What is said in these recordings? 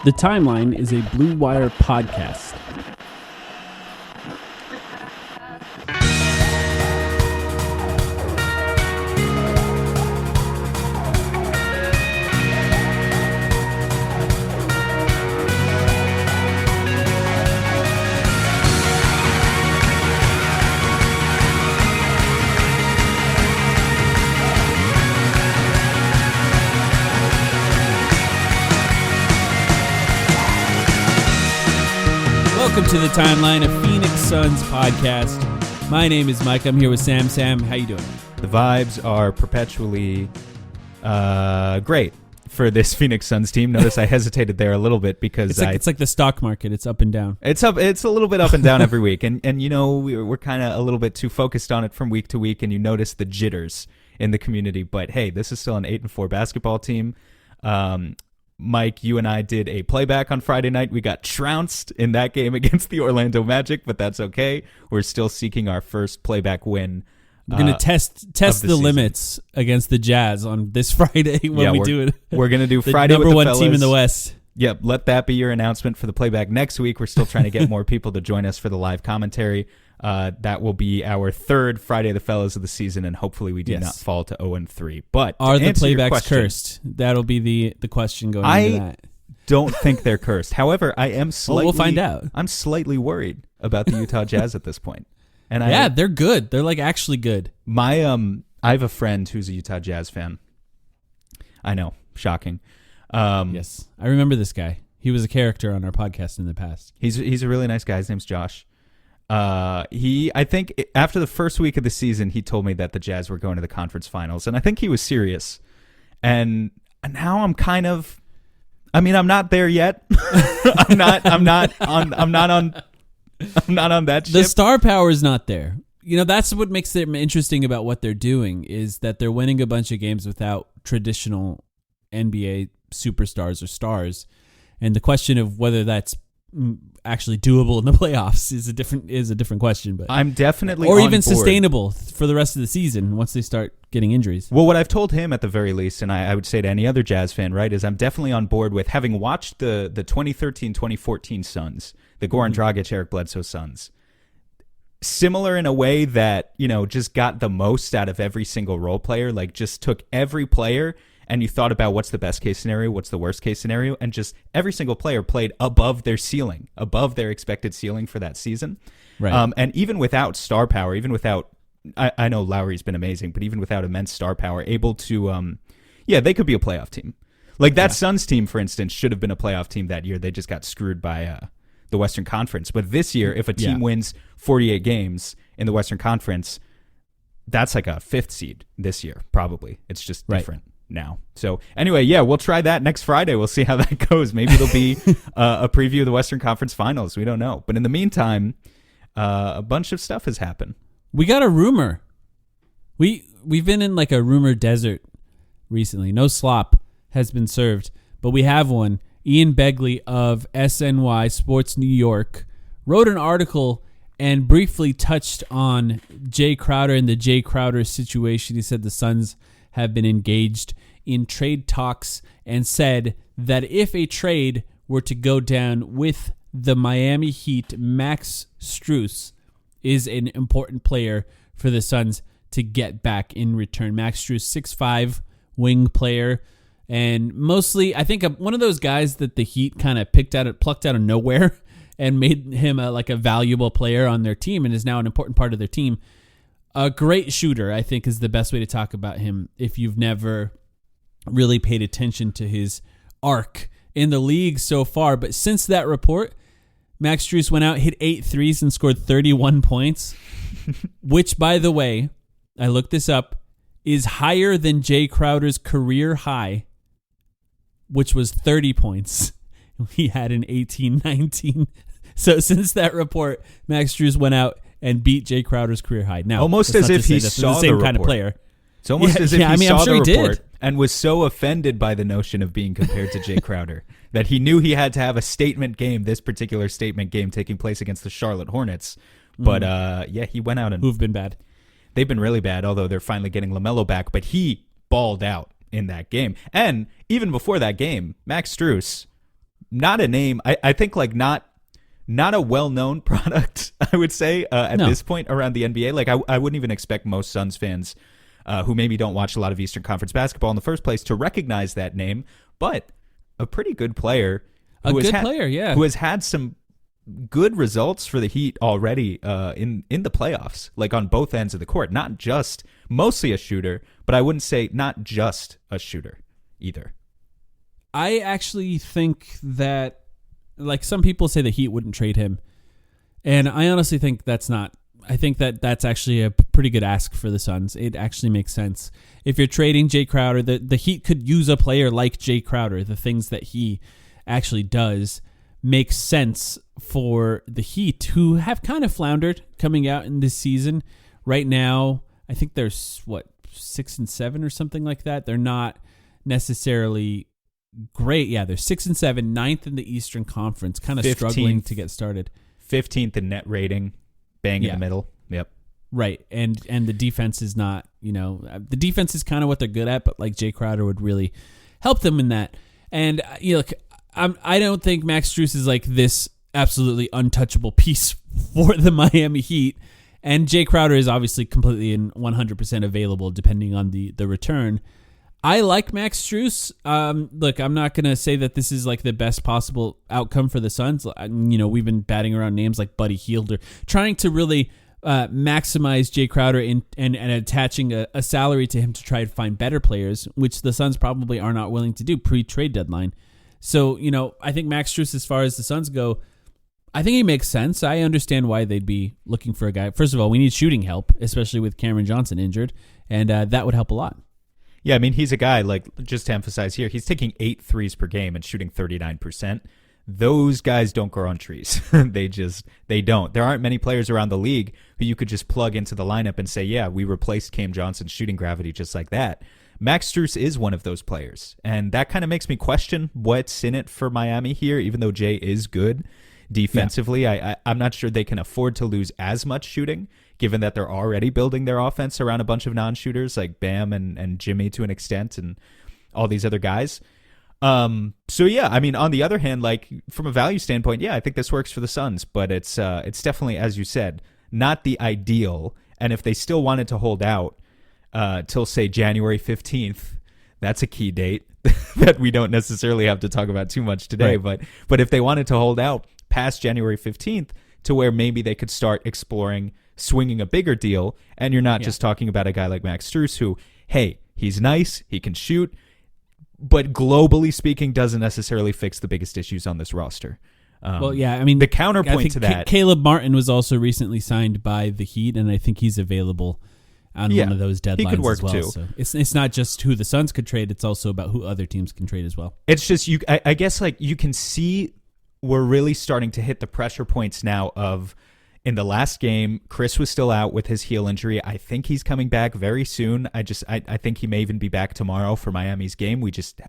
The Timeline is a Blue Wire podcast. Welcome to The Timeline, a Phoenix Suns podcast. My name is Mike. I'm here with Sam. Sam, how you doing? The vibes are perpetually great for this Phoenix Suns team. Notice I hesitated there a little bit because it's like the stock market. It's up and down. It's up. It's a little bit up and down every week, and you know we're kind of a little bit too focused on it from week to week, and you notice the jitters in the community. But hey, this is still an 8-4 basketball team. Mike, you and I did a playback on Friday night. We got trounced in that game against the Orlando Magic, but that's okay. We're still seeking our first playback win. We're going to test the limits against the Jazz on this Friday when we do it. We're going to do the Friday with the number one fellas. team in the West. Yep, let that be your announcement for the playback next week. We're still trying to get more people to join us for the live commentary. That will be our third Friday of the Fellas of the season, and hopefully we do not fall to 0-3. But are the playbacks cursed? That'll be the question going into that. I don't think they're cursed. However, I am slightly. We'll find out. I'm slightly worried about the Utah Jazz at this point. And they're good. They're like actually good. I have a friend who's a Utah Jazz fan. I know, shocking. Yes, I remember this guy. He was a character on our podcast in the past. He's a really nice guy. His name's Josh. I think after the first week of the season, he told me that the Jazz were going to the conference finals, and I think he was serious. And now I'm kind of, I'm not there yet. I'm not on that ship. The star power is not there. You know, that's what makes it interesting about what they're doing is that they're winning a bunch of games without traditional NBA superstars or stars. And the question of whether that's actually doable in the playoffs is a different question, but I'm definitely or on even board. Sustainable for the rest of the season once they start getting injuries. Well, what I've told him at the very least, and I would say to any other Jazz fan, right, is I'm definitely on board with having watched the 2013-2014 Suns, the Goran Dragic, Eric Bledsoe Suns. Similar in a way that, you know, just got the most out of every single role player, like just took every player and you thought about what's the best case scenario, what's the worst case scenario, and just every single player played above their ceiling, above their expected ceiling for that season. Right. And even without star power, even without, I know Lowry's been amazing, but even without immense star power, able to, they could be a playoff team. Like that Suns team, for instance, should have been a playoff team that year. They just got screwed by the Western Conference. But this year, if a team wins 48 games in the Western Conference, that's like a fifth seed this year, probably. It's just different now. So anyway, we'll try that next Friday. We'll see how that goes. Maybe it'll be a preview of the Western Conference Finals. We don't know. But in the meantime, a bunch of stuff has happened. We got a rumor. We've been in like a rumor desert recently. No slop has been served, but we have one. Ian Begley of SNY Sports New York wrote an article and briefly touched on Jay Crowder and the Jay Crowder situation. He said the Suns have been engaged in trade talks and said that if a trade were to go down with the Miami Heat, Max Strus is an important player for the Suns to get back in return. Max Strus, 6'5", wing player, and mostly I think one of those guys that the Heat kind of plucked out of nowhere and made him a valuable player on their team and is now an important part of their team. A great shooter, I think, is the best way to talk about him if you've never really paid attention to his arc in the league so far. But since that report, Max Strus went out, hit 8 threes, and scored 31 points, which, by the way, I looked this up, is higher than Jay Crowder's career high, which was 30 points. He had an 18-19. So since that report, Max Strus went out and beat Jay Crowder's career high. Now, almost as if he saw the same kind of player. It's almost as if he saw the report did. And was so offended by the notion of being compared to Jay Crowder that he knew he had to have a statement game, this particular statement game taking place against the Charlotte Hornets. But he went out and who've been bad. They've been really bad, although they're finally getting LaMelo back. But he balled out in that game. And even before that game, Max Strus not a name. I think like not a well-known product, I would say, at this point around the NBA. Like I wouldn't even expect most Suns fans who maybe don't watch a lot of Eastern Conference basketball in the first place to recognize that name, but a pretty good player. Who has had some good results for the Heat already in the playoffs, like on both ends of the court. Not just mostly a shooter, but I wouldn't say not just a shooter either. I actually think that, like, some people say the Heat wouldn't trade him, and I honestly think that's not. I think that's actually a pretty good ask for the Suns. It actually makes sense. If you're trading Jay Crowder, the Heat could use a player like Jay Crowder. The things that he actually does make sense for the Heat, who have kind of floundered coming out in this season. Right now, I think they're 6-7 or something like that. They're not necessarily great. Yeah, they're 6-7, ninth in the Eastern Conference, kind of struggling to get started. 15th in net rating, bang in the middle. Yep. Right, and the defense is not, the defense is kind of what they're good at, but like Jay Crowder would really help them in that. And look, I don't think Max Strus is like this absolutely untouchable piece for the Miami Heat. And Jay Crowder is obviously completely and 100% available depending on the return. I like Max Strus. Look, I'm not going to say that this is like the best possible outcome for the Suns. We've been batting around names like Buddy Hield, or trying to really maximize Jay Crowder and attaching a salary to him to try to find better players, which the Suns probably are not willing to do pre-trade deadline. So, I think Max Strus, as far as the Suns go, I think he makes sense. I understand why they'd be looking for a guy. First of all, we need shooting help, especially with Cameron Johnson injured, and that would help a lot. Yeah, I mean, he's a guy, like, just to emphasize here, he's taking 8 threes per game and shooting 39%. Those guys don't grow on trees. They don't. There aren't many players around the league who you could just plug into the lineup and say, yeah, we replaced Cam Johnson's shooting gravity just like that. Max Strus is one of those players, and that kind of makes me question what's in it for Miami here, even though Jay is good defensively. Yeah. I'm not sure they can afford to lose as much shooting, given that they're already building their offense around a bunch of non-shooters like Bam and Jimmy to an extent and all these other guys. So yeah, I mean, on the other hand, like from a value standpoint, yeah, I think this works for the Suns, but it's definitely, as you said, not the ideal. And if they still wanted to hold out till say January 15th, that's a key date that we don't necessarily have to talk about too much today. Right. But if they wanted to hold out past January 15th to where maybe they could start exploring swinging a bigger deal, and you're not just talking about a guy like Max Strus who, hey, he's nice, he can shoot, but globally speaking doesn't necessarily fix the biggest issues on this roster. Well, yeah, I mean, the counterpoint to that, Caleb Martin was also recently signed by the Heat, and I think he's available on one of those deadlines. He could work as well. too. So it's not just who the Suns could trade; it's also about who other teams can trade as well. It's just I guess like you can see we're really starting to hit the pressure points now of. In the last game, Chris was still out with his heel injury. I think he's coming back very soon. I think he may even be back tomorrow for Miami's game. We just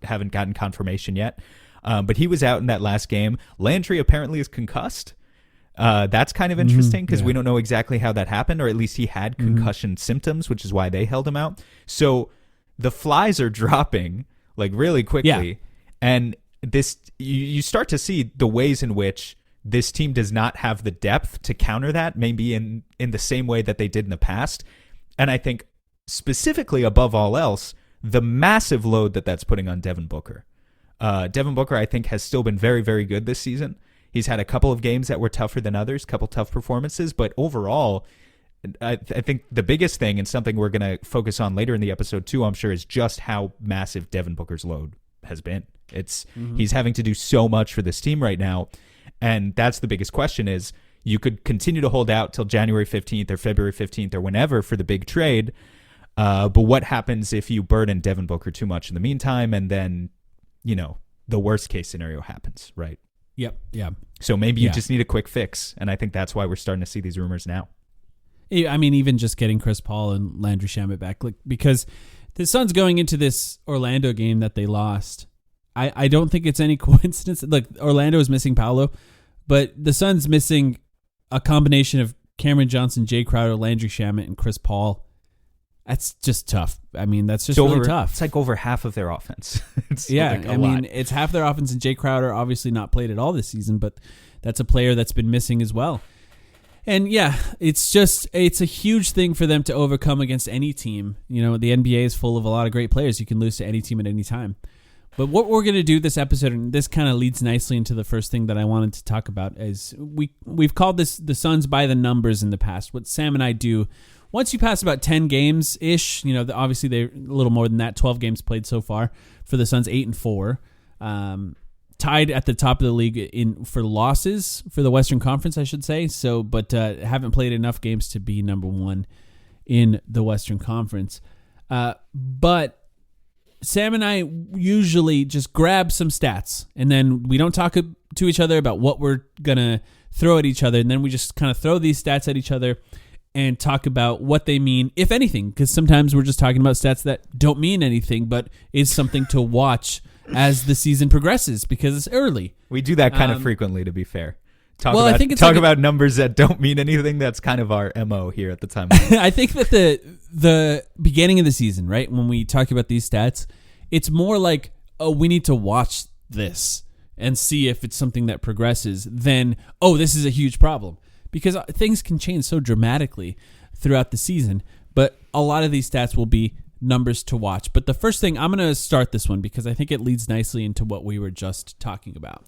haven't gotten confirmation yet. But he was out in that last game. Landry apparently is concussed. That's kind of interesting because we don't know exactly how that happened, or at least he had concussion symptoms, which is why they held him out. So the flies are dropping like really quickly. And this you start to see the ways in which this team does not have the depth to counter that, maybe in the same way that they did in the past. And I think specifically above all else, the massive load that's putting on Devin Booker. Devin Booker, I think, has still been very, very good this season. He's had a couple of games that were tougher than others, couple tough performances, but overall, I think the biggest thing, and something we're going to focus on later in the episode too, I'm sure, is just how massive Devin Booker's load has been. He's having to do so much for this team right now. And that's the biggest question is you could continue to hold out till January 15th or February 15th or whenever for the big trade. But what happens if you burden Devin Booker too much in the meantime? And then, the worst case scenario happens, right? Yep. Yeah. So maybe you just need a quick fix. And I think that's why we're starting to see these rumors now. I mean, even just getting Chris Paul and Landry Shamet back, because the Suns going into this Orlando game that they lost, I don't think it's any coincidence. Look, Orlando is missing Paolo, but the Suns missing a combination of Cameron Johnson, Jay Crowder, Landry Shamet, and Chris Paul. That's just tough. I mean, that's just It's really tough. It's like over half of their offense. It's yeah, like a I lot. mean, it's half their offense, and Jay Crowder obviously not played at all this season, but that's a player that's been missing as well. And yeah, it's a huge thing for them to overcome against any team. You know, the NBA is full of a lot of great players. You can lose to any team at any time. But what we're going to do this episode, and this kind of leads nicely into the first thing that I wanted to talk about, is we've called this the Suns by the numbers in the past. What Sam and I do, once you pass about 10 games-ish, you know, obviously they're a little more than that, 12 games played so far for the Suns, 8-4. Tied at the top of the league for losses for the Western Conference, I should say. So, but haven't played enough games to be number one in the Western Conference. But Sam and I usually just grab some stats, and then we don't talk to each other about what we're gonna throw at each other, and then we just kind of throw these stats at each other and talk about what they mean, if anything, because sometimes we're just talking about stats that don't mean anything, but is something to watch as the season progresses because it's early. We do that kind of frequently, to be fair. I think it's about numbers that don't mean anything. That's kind of our MO here at the time. I think that the beginning of the season, right, when we talk about these stats, it's more like, oh, we need to watch this and see if it's something that progresses than, oh, this is a huge problem. Because things can change so dramatically throughout the season. But a lot of these stats will be numbers to watch. But the first thing, I'm going to start this one because I think it leads nicely into what we were just talking about.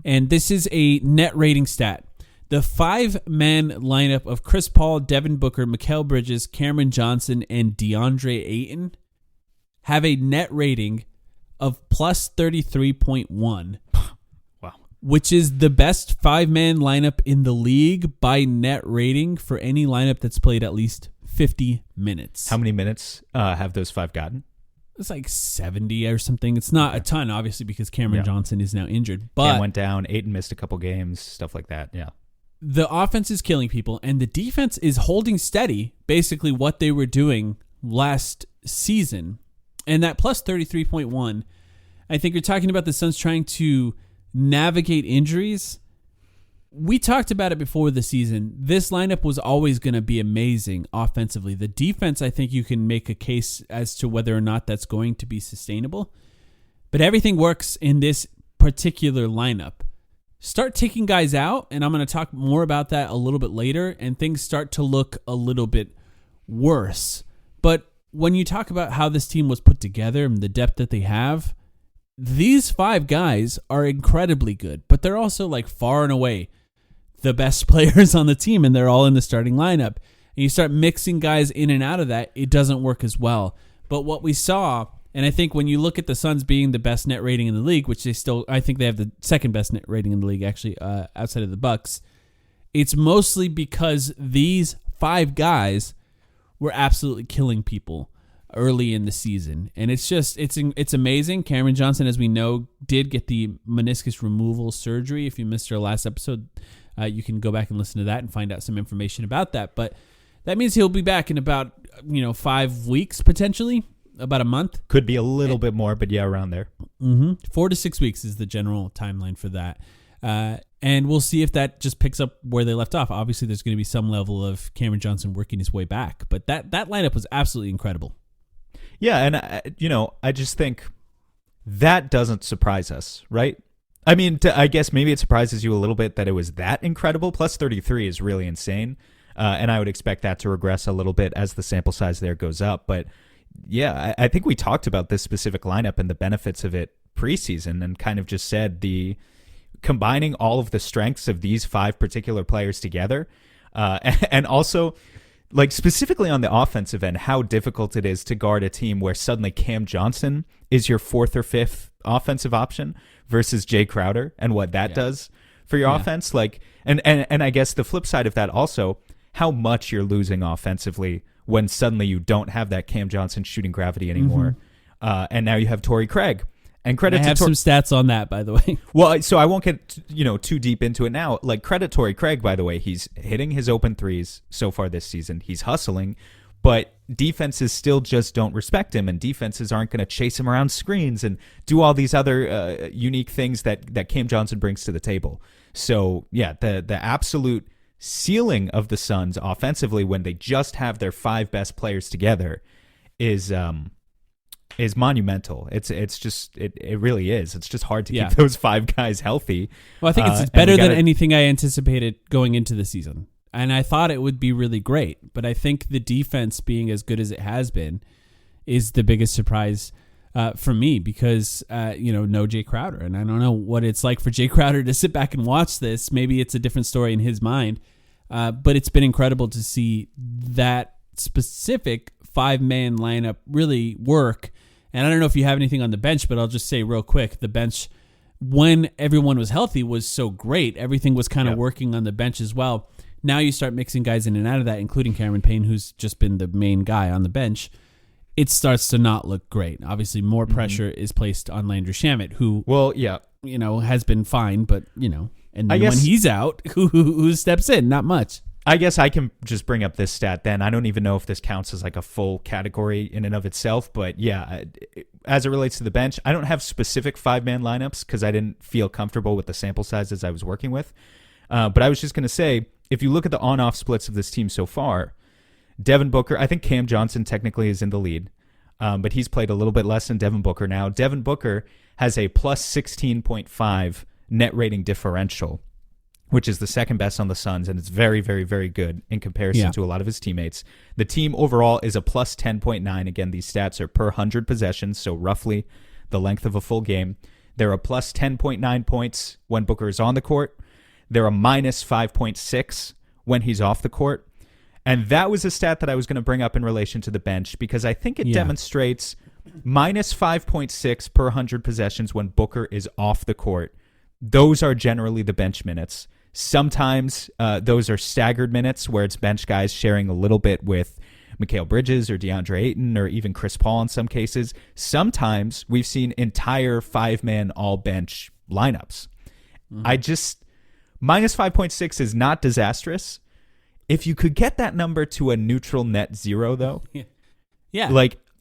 And this is a net rating stat. The 5-man lineup of Chris Paul, Devin Booker, Mikal Bridges, Cameron Johnson, and DeAndre Ayton have a net rating of plus 33.1. Wow. Which is the best 5-man lineup in the league by net rating for any lineup that's played at least 50 minutes. How many minutes have those 5 gotten? It's like 70 or something. It's not a ton, obviously, because Cameron Johnson is now injured. But Cam went down. Ayton missed a couple games, stuff like that. Yeah. The offense is killing people, and the defense is holding steady, basically what they were doing last season. And that plus 33.1, I think you're talking about the Suns trying to navigate injuries. We talked about it before the season. This lineup was always going to be amazing offensively. The defense, I think you can make a case as to whether or not that's going to be sustainable. But everything works in this particular lineup. Start taking guys out, and I'm going to talk more about that a little bit later, and things start to look a little bit worse. But when you talk about how this team was put together and the depth that they have, these 5 guys are incredibly good, but they're also like far and away the best players on the team, and they're all in the starting lineup. And you start mixing guys in and out of that, it doesn't work as well. But what we saw, and I think when you look at the Suns being the best net rating in the league, which I think they have the second best net rating in the league, actually, outside of the Bucks, it's mostly because these 5 guys were absolutely killing people early in the season. And it's amazing. Cameron Johnson, as we know, did get the meniscus removal surgery. If you missed our last episode, you can go back and listen to that and find out some information about that. But that means he'll be back in about 5 weeks, potentially, about a month. Could be a little bit more, but yeah, around there. 4 to 6 weeks is the general timeline for that. And we'll see if that just picks up where they left off. Obviously, there's going to be some level of Cameron Johnson working his way back. But that lineup was absolutely incredible. Yeah, and I just think that doesn't surprise us, right? I mean, I guess maybe it surprises you a little bit that it was that incredible. Plus 33 is really insane, and I would expect that to regress a little bit as the sample size there goes up. But yeah, I think we talked about this specific lineup and the benefits of it preseason, and kind of just said combining all of the strengths of these 5 particular players together, and also, like, specifically on the offensive end, how difficult it is to guard a team where suddenly Cam Johnson is your 4th or 5th offensive option versus Jay Crowder, and what that does for your offense. Like, and I guess the flip side of that also, how much you're losing offensively when suddenly you don't have that Cam Johnson shooting gravity anymore. And now you have Torrey Craig. And credit I have some stats on that, by the way. Well, so I won't get too deep into it now. Like, credit Torrey Craig, by the way. He's hitting his open threes so far this season. He's hustling, but defenses still just don't respect him, and defenses aren't going to chase him around screens and do all these other unique things that Cam Johnson brings to the table. So, yeah, the absolute ceiling of the Suns offensively when they just have their 5 best players together is monumental. It really is. It's just hard to keep those 5 guys healthy. Well, I think it's better than anything I anticipated going into the season. And I thought it would be really great, but I think the defense being as good as it has been is the biggest surprise for me because, no Jay Crowder. And I don't know what it's like for Jay Crowder to sit back and watch this. Maybe it's a different story in his mind. But it's been incredible to see that specific 5-man lineup really work. And I don't know if you have anything on the bench, but I'll just say real quick, the bench, when everyone was healthy, was so great. Everything was kind of working on the bench as well. Now you start mixing guys in and out of that, including Cameron Payne, who's just been the main guy on the bench. It starts to not look great. Obviously, more pressure is placed on Landry Shamet, who, has been fine, but, and then when he's out, who steps in? Not much. I guess I can just bring up this stat then. I don't even know if this counts as like a full category in and of itself, but yeah, as it relates to the bench, I don't have specific 5-man lineups because I didn't feel comfortable with the sample sizes I was working with. But I was just going to say, if you look at the on-off splits of this team so far, Devin Booker, I think Cam Johnson technically is in the lead, but he's played a little bit less than Devin Booker now. Devin Booker has a plus 16.5 net rating differential, which is the second best on the Suns, and it's very, very, very good in comparison to a lot of his teammates. The team overall is a plus 10.9. Again, these stats are per 100 possessions, so roughly the length of a full game. They're a plus 10.9 points when Booker is on the court. They're a minus 5.6 when he's off the court. And that was a stat that I was going to bring up in relation to the bench because I think it demonstrates minus 5.6 per 100 possessions when Booker is off the court. Those are generally the bench minutes. Sometimes those are staggered minutes where it's bench guys sharing a little bit with Mikal Bridges or DeAndre Ayton or even Chris Paul in some cases. Sometimes we've seen entire 5-man all-bench lineups. Minus 5.6 is not disastrous. If you could get that number to a neutral net 0, though,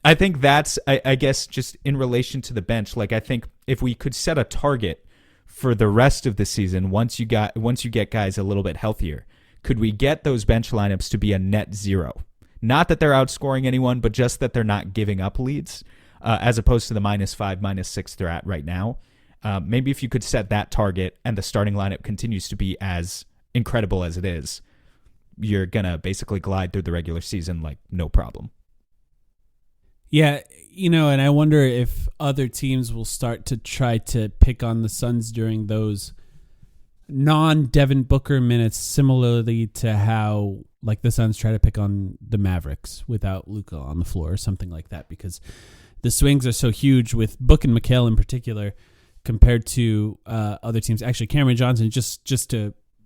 I think that's, I guess, just in relation to the bench. I think if we could set a target for the rest of the season, once you get guys a little bit healthier, could we get those bench lineups to be a net 0? Not that they're outscoring anyone, but just that they're not giving up leads, as opposed to the minus 5, minus 6 they're at right now. Maybe if you could set that target and the starting lineup continues to be as incredible as it is, you're going to basically glide through the regular season like no problem. Yeah, and I wonder if other teams will start to try to pick on the Suns during those non-Devin Booker minutes, similarly to how the Suns try to pick on the Mavericks without Luka on the floor or something like that, because the swings are so huge with Book and Mikal in particular compared to other teams. Actually, Cameron Johnson,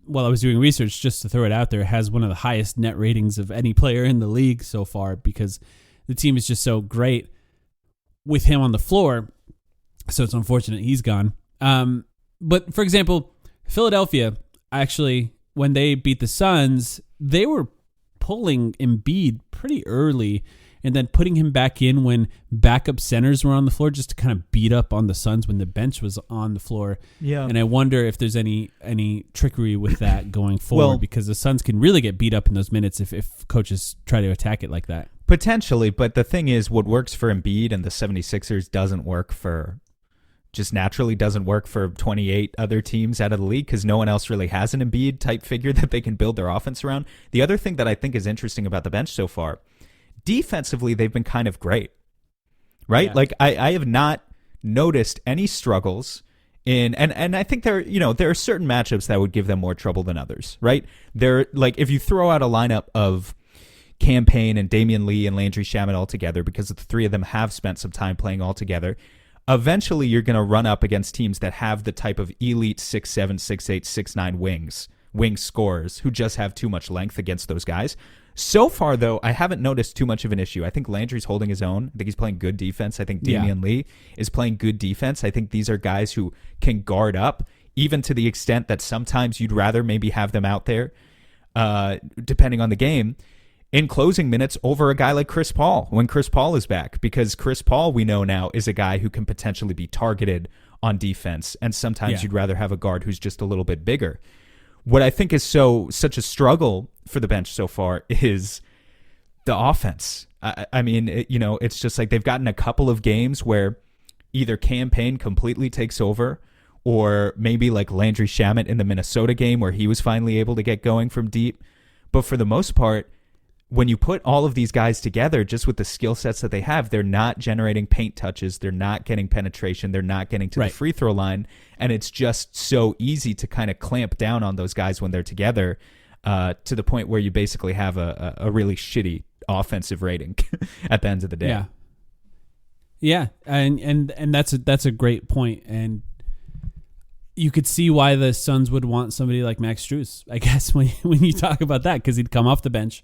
while I was doing research, just to throw it out there, has one of the highest net ratings of any player in the league so far because the team is just so great with him on the floor. So it's unfortunate he's gone. But for example, Philadelphia, actually, when they beat the Suns, they were pulling Embiid pretty early and then putting him back in when backup centers were on the floor just to kind of beat up on the Suns when the bench was on the floor. Yeah. And I wonder if there's any trickery with that going forward because the Suns can really get beat up in those minutes if coaches try to attack it like that. Potentially, but the thing is what works for Embiid and the 76ers doesn't work for 28 other teams out of the league because no one else really has an Embiid type figure that they can build their offense around. The other thing that I think is interesting about the bench so far, defensively, they've been kind of great, right? Yeah. I have not noticed any struggles in, and I think there are certain matchups that would give them more trouble than others, right? They're if you throw out a lineup of Cam Payne and Damian Lee and Landry Shamet all together, because the three of them have spent some time playing all together, eventually you're going to run up against teams that have the type of elite 6'7", 6'8", 6'9" wing scorers who just have too much length against those guys. So far, though, I haven't noticed too much of an issue. I think Landry's holding his own. I think he's playing good defense. I think Damian Lee is playing good defense. I think these are guys who can guard up, even to the extent that sometimes you'd rather maybe have them out there, depending on the game, in closing minutes over a guy like Chris Paul when Chris Paul is back. Because Chris Paul, we know now, is a guy who can potentially be targeted on defense. And sometimes you'd rather have a guard who's just a little bit bigger. what I think is such a struggle for the bench so far is the offense. I mean, it's just like they've gotten a couple of games where either campaign completely takes over, or maybe like Landry Shamet in the Minnesota game where he was finally able to get going from deep. But for the most part, when you put all of these guys together, just with the skill sets that they have, they're not generating paint touches. They're not getting penetration. They're not getting to the free throw line. And it's just so easy to kind of clamp down on those guys when they're together, to the point where you basically have a really shitty offensive rating at the end of the day. Yeah. Yeah, and that's a great point, and you could see why the Suns would want somebody like Max Strus, I guess, when you talk about that, because he'd come off the bench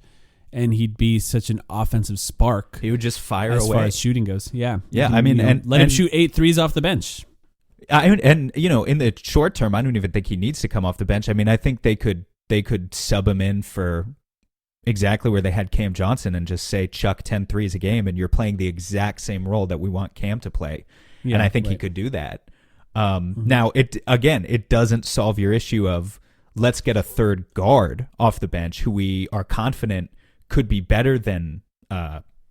and he'd be such an offensive spark. He would just fire as away far as shooting goes. Yeah, yeah. I mean, and let him shoot 8 threes off the bench. And in the short term, I don't even think he needs to come off the bench. I mean, I think they could sub him in for exactly where they had Cam Johnson and just say chuck 10 threes a game, and you're playing the exact same role that we want Cam to play. Yeah, and I think he could do that. Now, it doesn't solve your issue of let's get a third guard off the bench who we are confident could be better than,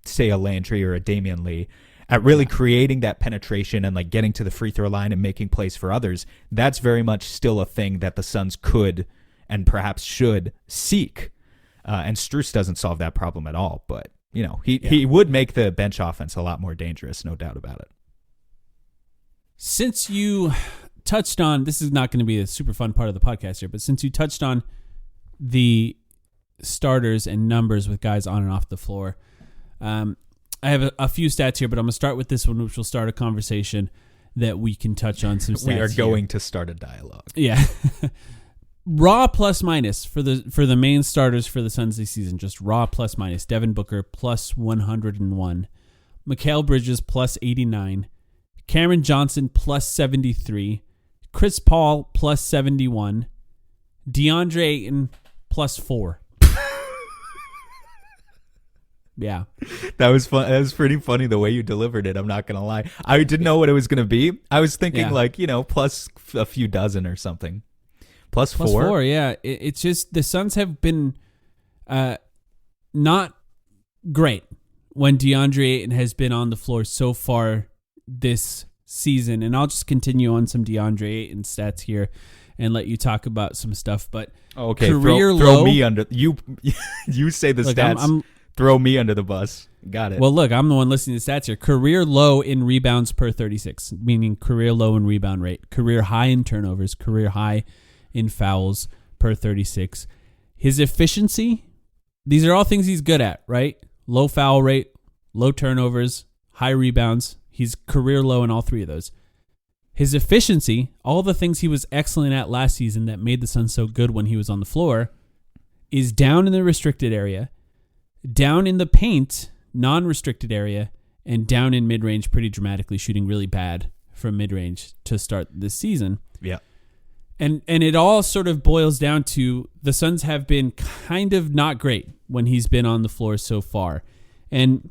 say, a Landry or a Damian Lee at really creating that penetration and like getting to the free throw line and making plays for others. That's very much still a thing that the Suns could and perhaps should seek. And Strus doesn't solve that problem at all, but he would make the bench offense a lot more dangerous, no doubt about it. Since you touched on, this is not going to be a super fun part of the podcast here, but since you touched on the starters and numbers with guys on and off the floor, I have a few stats here, but I'm going to start with this one, which will start a conversation that we can touch on some stats. We are going to start a dialogue. Yeah. Raw plus minus for the main starters for the Suns this season, just raw plus minus. Devin Booker plus 101, Mikal Bridges plus 89, Cameron Johnson plus 73, Chris Paul plus 71, DeAndre Ayton plus 4. Yeah. That was fun. That was pretty funny the way you delivered it. I'm not going to lie. I didn't know what it was going to be. I was thinking plus a few dozen or something. Plus 4, yeah. It's just the Suns have been not great when DeAndre Ayton has been on the floor so far this season. And I'll just continue on some DeAndre Ayton stats here and let you talk about some stuff. But okay, career throw low. Me under you. You say the stats. Throw me under the bus. Got it. Well, look, I'm the one listening to the stats here. Career low in rebounds per 36, meaning career low in rebound rate. Career high in turnovers. Career high in fouls per 36. His efficiency, these are all things he's good at, right? Low foul rate, low turnovers, high rebounds. He's career low in all three of those. His efficiency, all the things he was excellent at last season that made the Suns so good when he was on the floor, is down in the restricted area, down in the paint, non-restricted area, and down in mid-range pretty dramatically, shooting really bad from mid-range to start this season. Yeah. And it all sort of boils down to the Suns have been kind of not great when he's been on the floor so far. And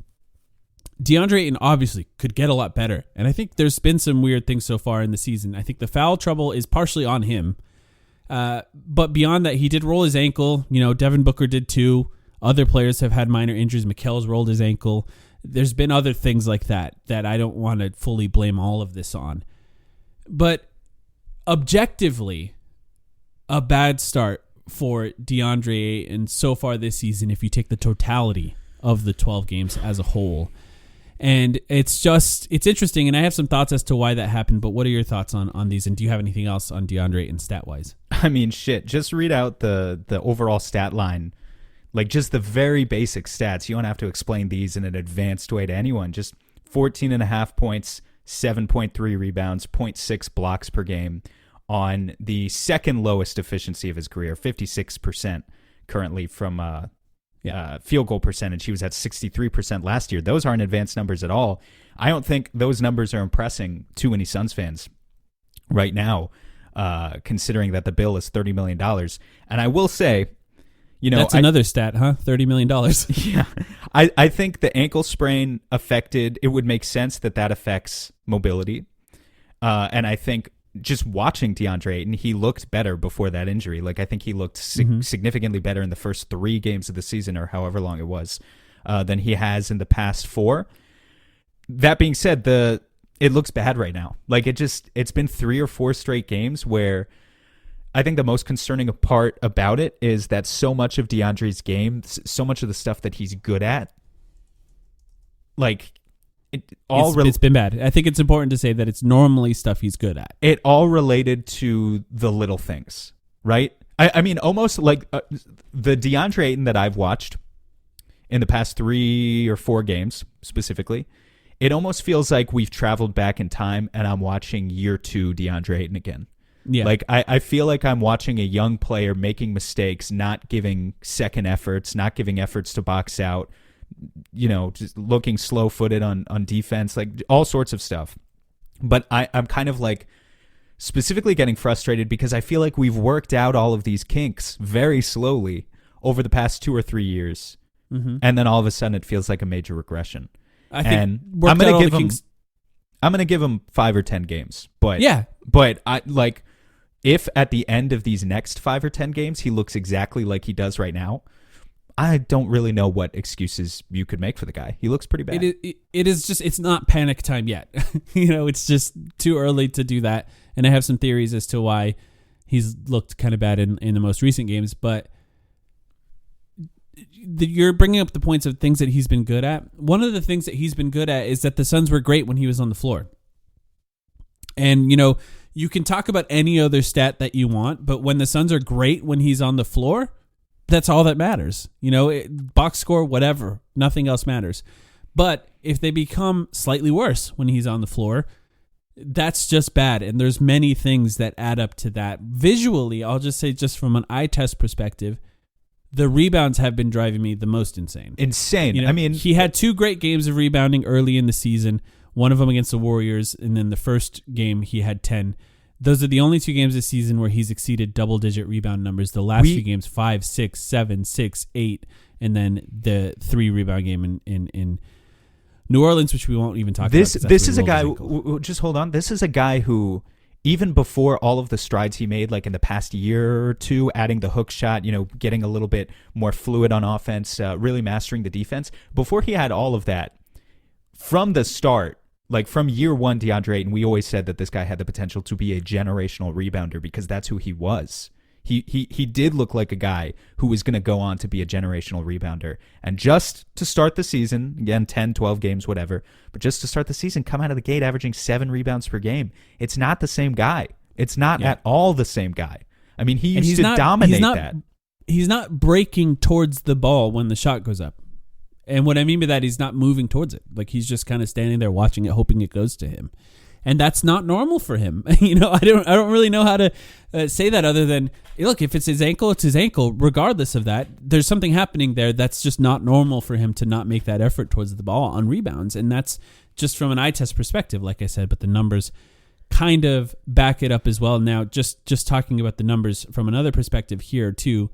DeAndre Ayton obviously could get a lot better. And I think there's been some weird things so far in the season. I think the foul trouble is partially on him. But beyond that, he did roll his ankle. Devin Booker did too. Other players have had minor injuries. Mikal's rolled his ankle. There's been other things like that I don't want to fully blame all of this on. But objectively, a bad start for DeAndre Ayton so far this season if you take the totality of the 12 games as a whole. And it's interesting, and I have some thoughts as to why that happened, but what are your thoughts on these, and do you have anything else on DeAndre Ayton stat-wise? I mean, shit, just read out the overall stat line, like just the very basic stats. You don't have to explain these in an advanced way to anyone. Just 14.5 points, 7.3 rebounds, 0.6 blocks per game on the second lowest efficiency of his career, 56% currently from field goal percentage. He was at 63% last year. Those aren't advanced numbers at all. I don't think those numbers are impressing too many Suns fans right now, considering that the bill is $30 million. And I will say, that's another stat, huh? $30 million. Yeah. I think the ankle sprain affected, it would make sense that affects mobility. And I think just watching DeAndre Ayton, he looked better before that injury. Like, I think he looked significantly better in the first 3 games of the season, or however long it was, than he has in the past 4. That being said, it looks bad right now. Like, it's been 3 or 4 straight games where I think the most concerning part about it is that so much of DeAndre's game, so much of the stuff that he's good at, like, it's been bad. I think it's important to say that it's normally stuff he's good at. It all related to the little things, right? I mean, almost like the DeAndre Ayton that I've watched in the past 3 or 4 games specifically, it almost feels like we've traveled back in time and I'm watching year 2 DeAndre Ayton again. Yeah. Like, I feel like I'm watching a young player making mistakes, not giving second efforts, not giving efforts to box out, just looking slow-footed on defense, like all sorts of stuff. But I'm kind of like specifically getting frustrated because I feel like we've worked out all of these kinks very slowly over the past 2 or 3 years. Mm-hmm. And then all of a sudden it feels like a major regression. I'm going to give him 5 or 10 games. But I like, if at the end of these next 5 or 10 games he looks exactly like he does right now, I don't really know what excuses you could make for the guy. He looks pretty bad. It is just, it's not panic time yet. It's just too early to do that. And I have some theories as to why he's looked kind of bad in the most recent games. But you're bringing up the points of things that he's been good at. One of the things that he's been good at is that the Suns were great when he was on the floor. And, you can talk about any other stat that you want, but when the Suns are great when he's on the floor, that's all that matters. Box score, whatever, nothing else matters. But if they become slightly worse when he's on the floor, that's just bad. And there's many things that add up to that. Visually, I'll just say, just from an eye test perspective, the rebounds have been driving me the most insane. I mean, he had 2 great games of rebounding early in the season, one of them against the Warriors, and then the first game he had 10. Those are the only 2 games this season where he's exceeded double-digit rebound numbers. The last few games, 5, 6, 7, 6, 8, and then the 3 rebound game in New Orleans, which we won't even talk about. This is a guy. Just hold on. This is a guy who, even before all of the strides he made, like in the past year or 2, adding the hook shot, getting a little bit more fluid on offense, really mastering the defense. Before he had all of that, from the start, like from year 1, DeAndre Ayton, we always said that this guy had the potential to be a generational rebounder because that's who he was. He did look like a guy who was going to go on to be a generational rebounder. And just to start the season, again, 10, 12 games, whatever, but just to start the season, come out of the gate averaging 7 rebounds per game. It's not the same guy. It's not at all the same guy. I mean, he used to dominate that. He's not breaking towards the ball when the shot goes up. And what I mean by that, he's not moving towards it. Like, he's just kind of standing there watching it, hoping it goes to him. And that's not normal for him. I don't really know how to say that other than, look, if it's his ankle, it's his ankle. Regardless of that, there's something happening there that's just not normal for him to not make that effort towards the ball on rebounds. And that's just from an eye test perspective, like I said, but the numbers kind of back it up as well. Now, just talking about the numbers from another perspective here too,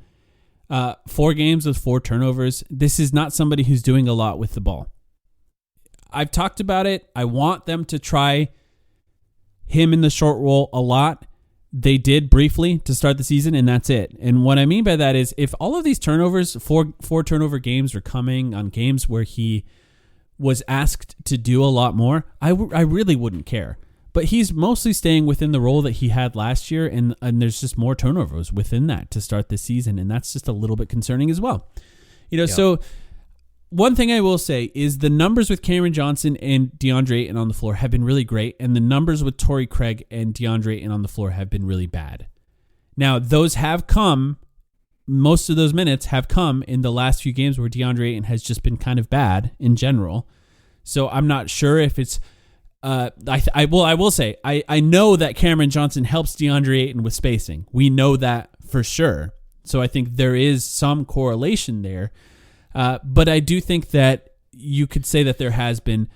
4 games with 4 turnovers. This is not somebody who's doing a lot with the ball. I've talked about it. I want them to try him in the short roll a lot. They did briefly to start the season, and that's it. And what I mean by that is, if all of these turnovers, four turnover games, are coming on games where he was asked to do a lot more, I really wouldn't care. But he's mostly staying within the role that he had last year, and there's just more turnovers within that to start this season, and that's just a little bit concerning as well. So one thing I will say is the numbers with Cameron Johnson and DeAndre Ayton on the floor have been really great, and the numbers with Torrey Craig and DeAndre Ayton on the floor have been really bad. Now, those have come, most of those minutes have come in the last few games where DeAndre Ayton has just been kind of bad in general. So I'm not sure if it's I will say I know that Cameron Johnson helps DeAndre Ayton with spacing. We know that for sure. So I think there is some correlation there. But I do think that you could say that there has been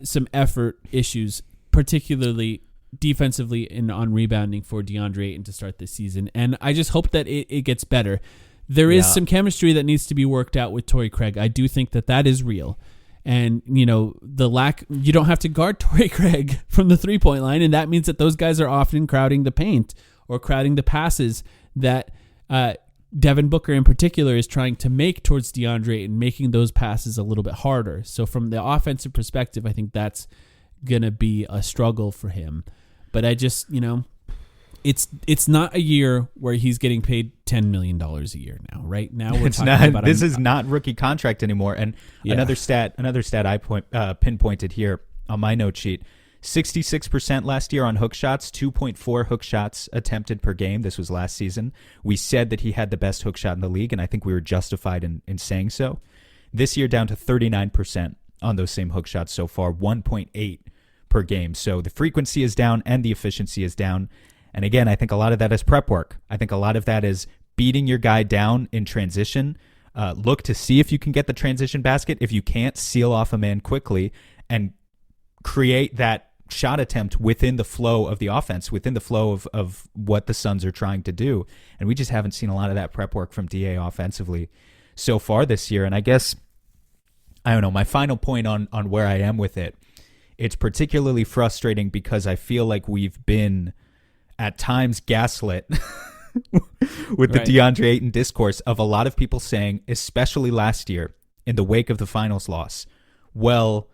some effort issues, particularly defensively and on rebounding for DeAndre Ayton to start this season. And I just hope that it gets better. There is some chemistry that needs to be worked out with Torrey Craig. I do think that is real. And, you don't have to guard Torrey Craig from the 3-point line. And that means that those guys are often crowding the paint or crowding the passes that Devin Booker in particular is trying to make towards DeAndre and making those passes a little bit harder. So from the offensive perspective, I think that's going to be a struggle for him. But I just, it's not a year where he's getting paid $10 million a year now, right? Now we're talking about this is not rookie contract anymore. And another stat I pinpointed here on my note sheet: 66% last year on hook shots, 2.4 hook shots attempted per game. This was last season. We said that he had the best hook shot in the league, and I think we were justified in saying so. This year down to 39% on those same hook shots so far, 1.8 per game. So the frequency is down and the efficiency is down. And again, I think a lot of that is prep work. I think a lot of that is beating your guy down in transition. Look to see if you can get the transition basket. If you can't, seal off a man quickly and create that shot attempt within the flow of the offense, within the flow of what the Suns are trying to do. And we just haven't seen a lot of that prep work from DA offensively so far this year. And I guess, I don't know, my final point on where I am with it, it's particularly frustrating because I feel like we've been at times gaslit with the DeAndre Ayton discourse of a lot of people saying, especially last year in the wake of the finals loss, well,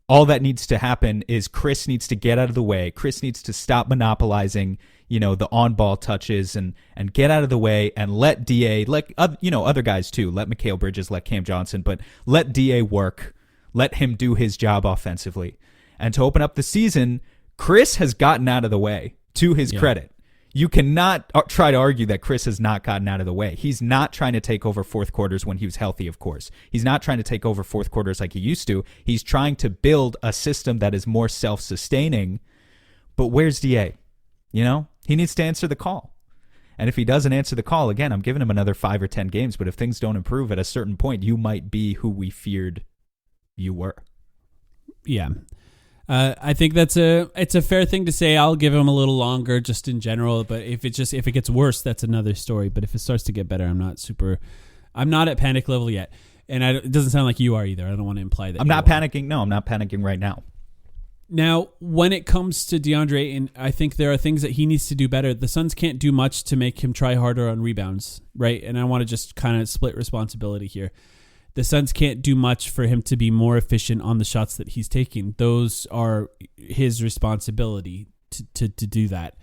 all that needs to happen is Chris needs to get out of the way. Chris needs to stop monopolizing, the on-ball touches and get out of the way and let DA, other guys too, let Mikal Bridges, let Cam Johnson, but let DA work. Let him do his job offensively. And to open up the season, Chris has gotten out of the way. To his credit, you cannot try to argue that Chris has not gotten out of the way. He's not trying to take over fourth quarters when he was healthy, of course. He's not trying to take over fourth quarters like he used to. He's trying to build a system that is more self-sustaining. But where's DA? He needs to answer the call. And if he doesn't answer the call, again, I'm giving him another 5 or 10 games. But if things don't improve at a certain point, you might be who we feared you were. Yeah. I think it's a fair thing to say. I'll give him a little longer just in general, but if it gets worse, that's another story. But if it starts to get better, I'm not at panic level yet. And it doesn't sound like you are either. I don't want to imply that. I'm not panicking. No, I'm not panicking right now. Now, when it comes to DeAndre Ayton, I think there are things that he needs to do better. The Suns can't do much to make him try harder on rebounds, right? And I want to just kind of split responsibility here. The Suns can't do much for him to be more efficient on the shots that he's taking. Those are his responsibility to do that.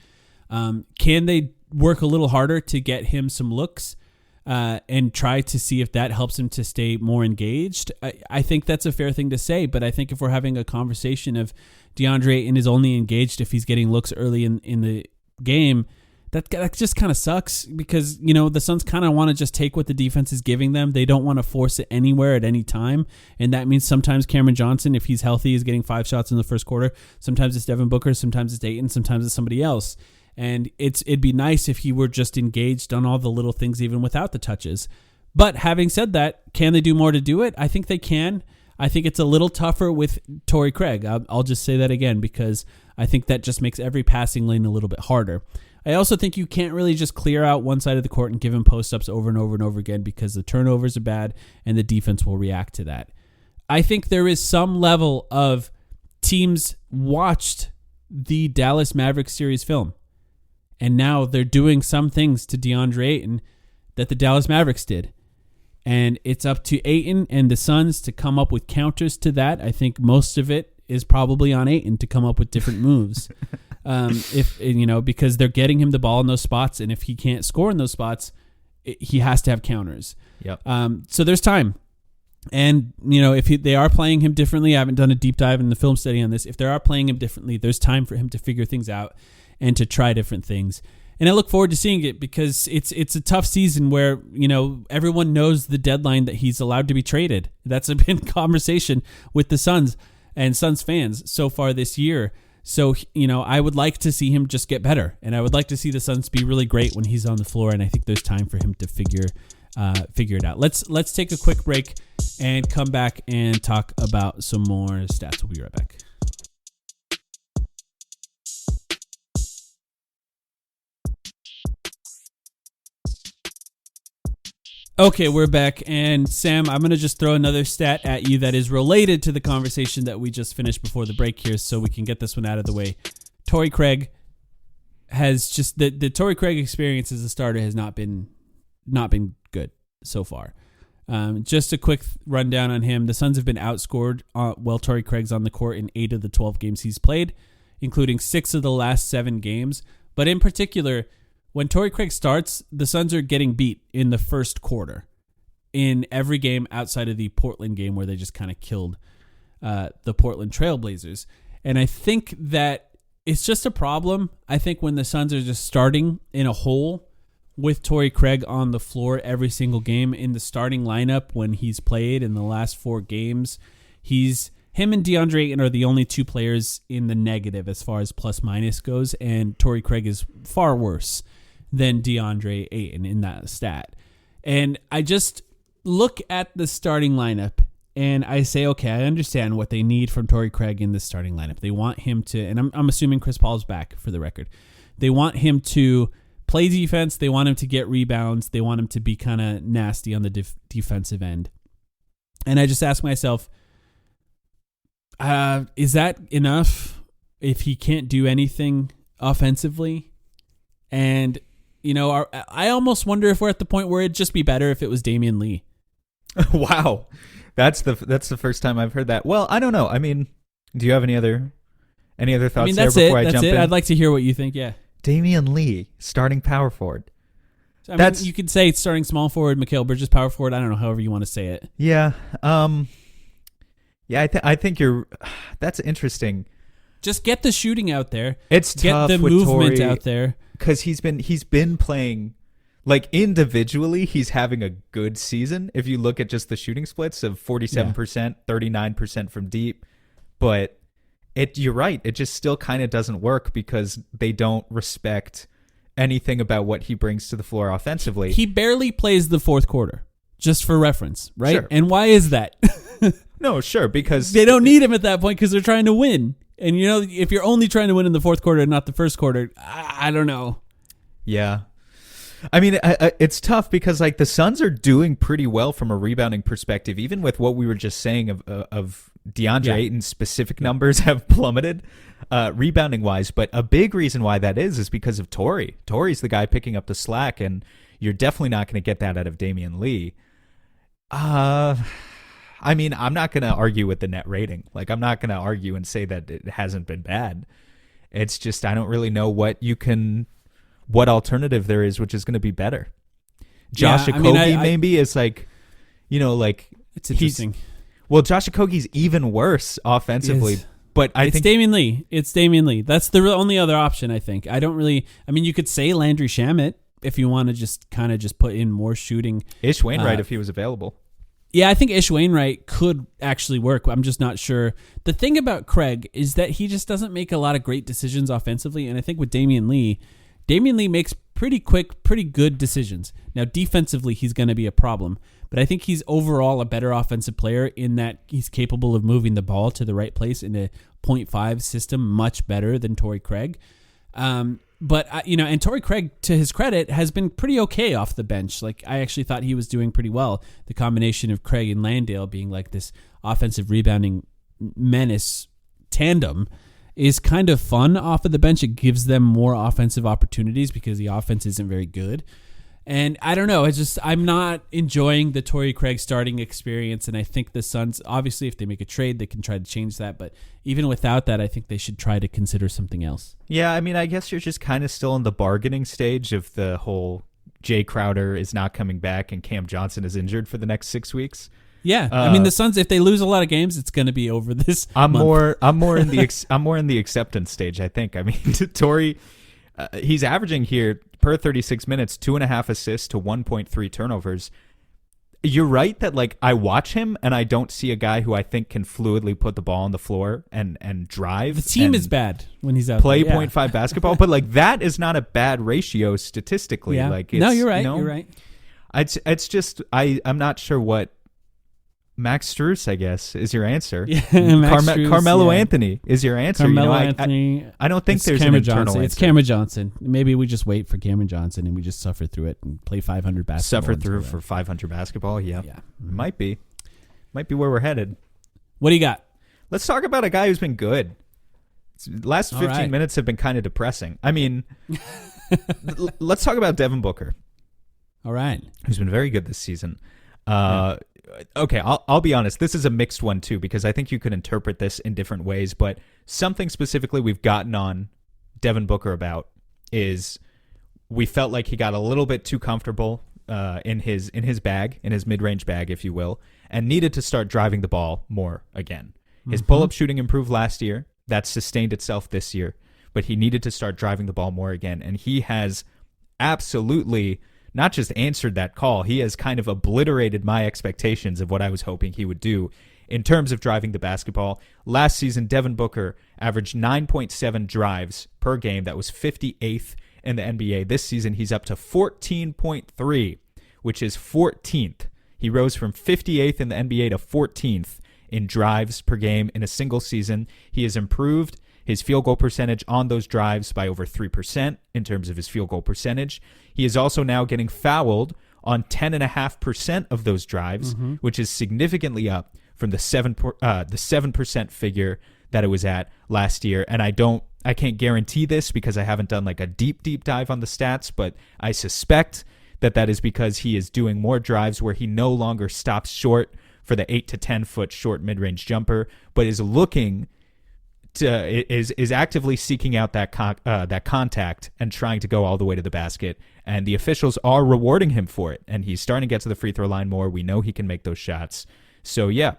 Can they work a little harder to get him some looks and try to see if that helps him to stay more engaged? I think that's a fair thing to say, but I think if we're having a conversation of DeAndre Ayton is only engaged if he's getting looks early in the game, that just kind of sucks because, the Suns kind of want to just take what the defense is giving them. They don't want to force it anywhere at any time. And that means sometimes Cameron Johnson, if he's healthy, is getting 5 shots in the first quarter. Sometimes it's Devin Booker. Sometimes it's Ayton. Sometimes it's somebody else. And it'd be nice if he were just engaged on all the little things, even without the touches. But having said that, can they do more to do it? I think they can. I think it's a little tougher with Torrey Craig. I'll just say that again because I think that just makes every passing lane a little bit harder. I also think you can't really just clear out one side of the court and give him post-ups over and over and over again because the turnovers are bad and the defense will react to that. I think there is some level of teams watched the Dallas Mavericks series film, and now they're doing some things to DeAndre Ayton that the Dallas Mavericks did. And it's up to Ayton and the Suns to come up with counters to that. I think most of it is probably on Ayton to come up with different moves. Because they're getting him the ball in those spots, and if he can't score in those spots, he has to have counters. Yep. So there's time, and if they are playing him differently, I haven't done a deep dive in the film study on this. If they are playing him differently, there's time for him to figure things out and to try different things. And I look forward to seeing it because it's a tough season where everyone knows the deadline that he's allowed to be traded. That's been conversation with the Suns and Suns fans so far this year. So, I would like to see him just get better, and I would like to see the Suns be really great when he's on the floor, and I think there's time for him to figure it out. Let's take a quick break and come back and talk about some more stats. We'll be right back. Okay, we're back. And Sam, I'm going to just throw another stat at you that is related to the conversation that we just finished before the break here so we can get this one out of the way. Torrey Craig has just the Torrey Craig experience as a starter has not been good so far. Just a quick rundown on him. The Suns have been outscored while Torrey Craig's on the court in 8 of the 12 games he's played, including 6 of the last 7 games. But in particular, when Torrey Craig starts, the Suns are getting beat in the first quarter in every game outside of the Portland game where they just kind of killed the Portland Trailblazers. And I think that it's just a problem. I think when the Suns are just starting in a hole with Torrey Craig on the floor every single game in the starting lineup when he's played in the last 4 games, him and DeAndre Ayton are the only 2 players in the negative as far as plus minus goes, and Torrey Craig is far worse than DeAndre Ayton in that stat. And I just look at the starting lineup and I say, okay, I understand what they need from Torrey Craig in the starting lineup. They want him to, and I'm assuming Chris Paul's back for the record. They want him to play defense. They want him to get rebounds. They want him to be kind of nasty on the defensive end. And I just ask myself, is that enough if he can't do anything offensively? And I almost wonder if we're at the point where it'd just be better if it was Damian Lee. Wow. That's the first time I've heard that. Well, I don't know. I mean, do you have any other thoughts there before I jump in? I'd like to hear what you think, yeah. Damian Lee, starting power forward. I mean, you could say starting small forward, Mikal Bridges power forward. I don't know, however you want to say it. Yeah. Yeah, I think that's interesting. Just get the shooting out there. It's tough get the with movement Torrey, out there. because he's been playing, like, individually he's having a good season if you look at just the shooting splits of 47%, 39% from deep. But you're right, it just still kind of doesn't work because they don't respect anything about what he brings to the floor offensively. He barely plays the fourth quarter, just for reference, right? Sure. And why is that? No, sure, because they don't need him at that point because they're trying to win. And, if you're only trying to win in the fourth quarter and not the first quarter, I don't know. Yeah. I mean, it's tough because, like, the Suns are doing pretty well from a rebounding perspective, even with what we were just saying of DeAndre Ayton's specific numbers have plummeted rebounding-wise. But a big reason why that is because of Torrey. Torrey's the guy picking up the slack, and you're definitely not going to get that out of Damian Lee. I mean, I'm not going to argue with the net rating. Like, I'm not going to argue and say that it hasn't been bad. It's just I don't really know what alternative there is, which is going to be better. Josh Okogie maybe is like, it's interesting. Josh Okogie's even worse offensively. But I think Damian Lee. It's Damian Lee. That's the only other option, I think. You could say Landry Shamet if you want to just kind of put in more shooting. Ish Wainwright if he was available. Yeah, I think Ish Wainwright could actually work. I'm just not sure. The thing about Craig is that he just doesn't make a lot of great decisions offensively. And I think with Damian Lee makes pretty quick, pretty good decisions. Now, defensively, he's going to be a problem. But I think he's overall a better offensive player in that he's capable of moving the ball to the right place in a 0.5 system much better than Torrey Craig. And Torrey Craig, to his credit, has been pretty okay off the bench. Like, I actually thought he was doing pretty well. The combination of Craig and Landale being like this offensive rebounding menace tandem is kind of fun off of the bench. It gives them more offensive opportunities because the offense isn't very good. And I don't know. I'm not enjoying the Torrey Craig starting experience. And I think the Suns, obviously, if they make a trade, they can try to change that. But even without that, I think they should try to consider something else. Yeah, I mean, I guess you're just kind of still in the bargaining stage of the whole Jay Crowder is not coming back and Cam Johnson is injured for the next 6 weeks. Yeah, the Suns, if they lose a lot of games, it's going to be over this. I'm more in the acceptance stage, I think. I mean, Torrey, he's averaging here per 36 minutes 2.5 assists to 1.3 turnovers. You're right that, like, I watch him and I don't see a guy who I think can fluidly put the ball on the floor and drive. The team is bad when he's out play there. 0.5 basketball, but like that is not a bad ratio statistically. Yeah. Like, no, you're right. You're right. It's just I'm not sure what Max Strus, I guess, is your answer. Yeah, Max Strus, Carmelo yeah. Anthony is your answer. Carmelo Anthony. I don't think there's Cameron an internal Johnson. answer. It's Cameron Johnson. Maybe we just wait for Cameron Johnson and we just suffer through it and play 500 basketball. Suffer through for 500 basketball. Yeah. Might be where we're headed. What do you got? Let's talk about a guy who's been good. Last 15 minutes have been kind of depressing. I mean, let's talk about Devin Booker. All right. Who's been very good this season. Okay, I'll be honest. This is a mixed one, too, because I think you could interpret this in different ways. But something specifically we've gotten on Devin Booker about is we felt like he got a little bit too comfortable in his bag, in his mid-range bag, if you will, and needed to start driving the ball more again. His pull-up shooting improved last year. That's sustained itself this year. But he needed to start driving the ball more again. And he has absolutely not just answered that call, he has kind of obliterated my expectations of what I was hoping he would do in terms of driving the basketball. Last season, Devin Booker averaged 9.7 drives per game. That was 58th in the NBA. This season, he's up to 14.3, which is 14th. He rose from 58th in the NBA to 14th in drives per game in a single season. He has improved his field goal percentage on those drives by over 3% in terms of his field goal percentage. He is also now getting fouled on 10.5% of those drives, which is significantly up from the 7% figure that it was at last year. And I can't guarantee this because I haven't done like a deep dive on the stats, but I suspect that is because he is doing more drives where he no longer stops short for the 8 to 10 foot short mid-range jumper, but is looking is actively seeking out that contact and trying to go all the way to the basket, and the officials are rewarding him for it, and he's starting to get to the free throw line more. We know he can make those shots. So yeah,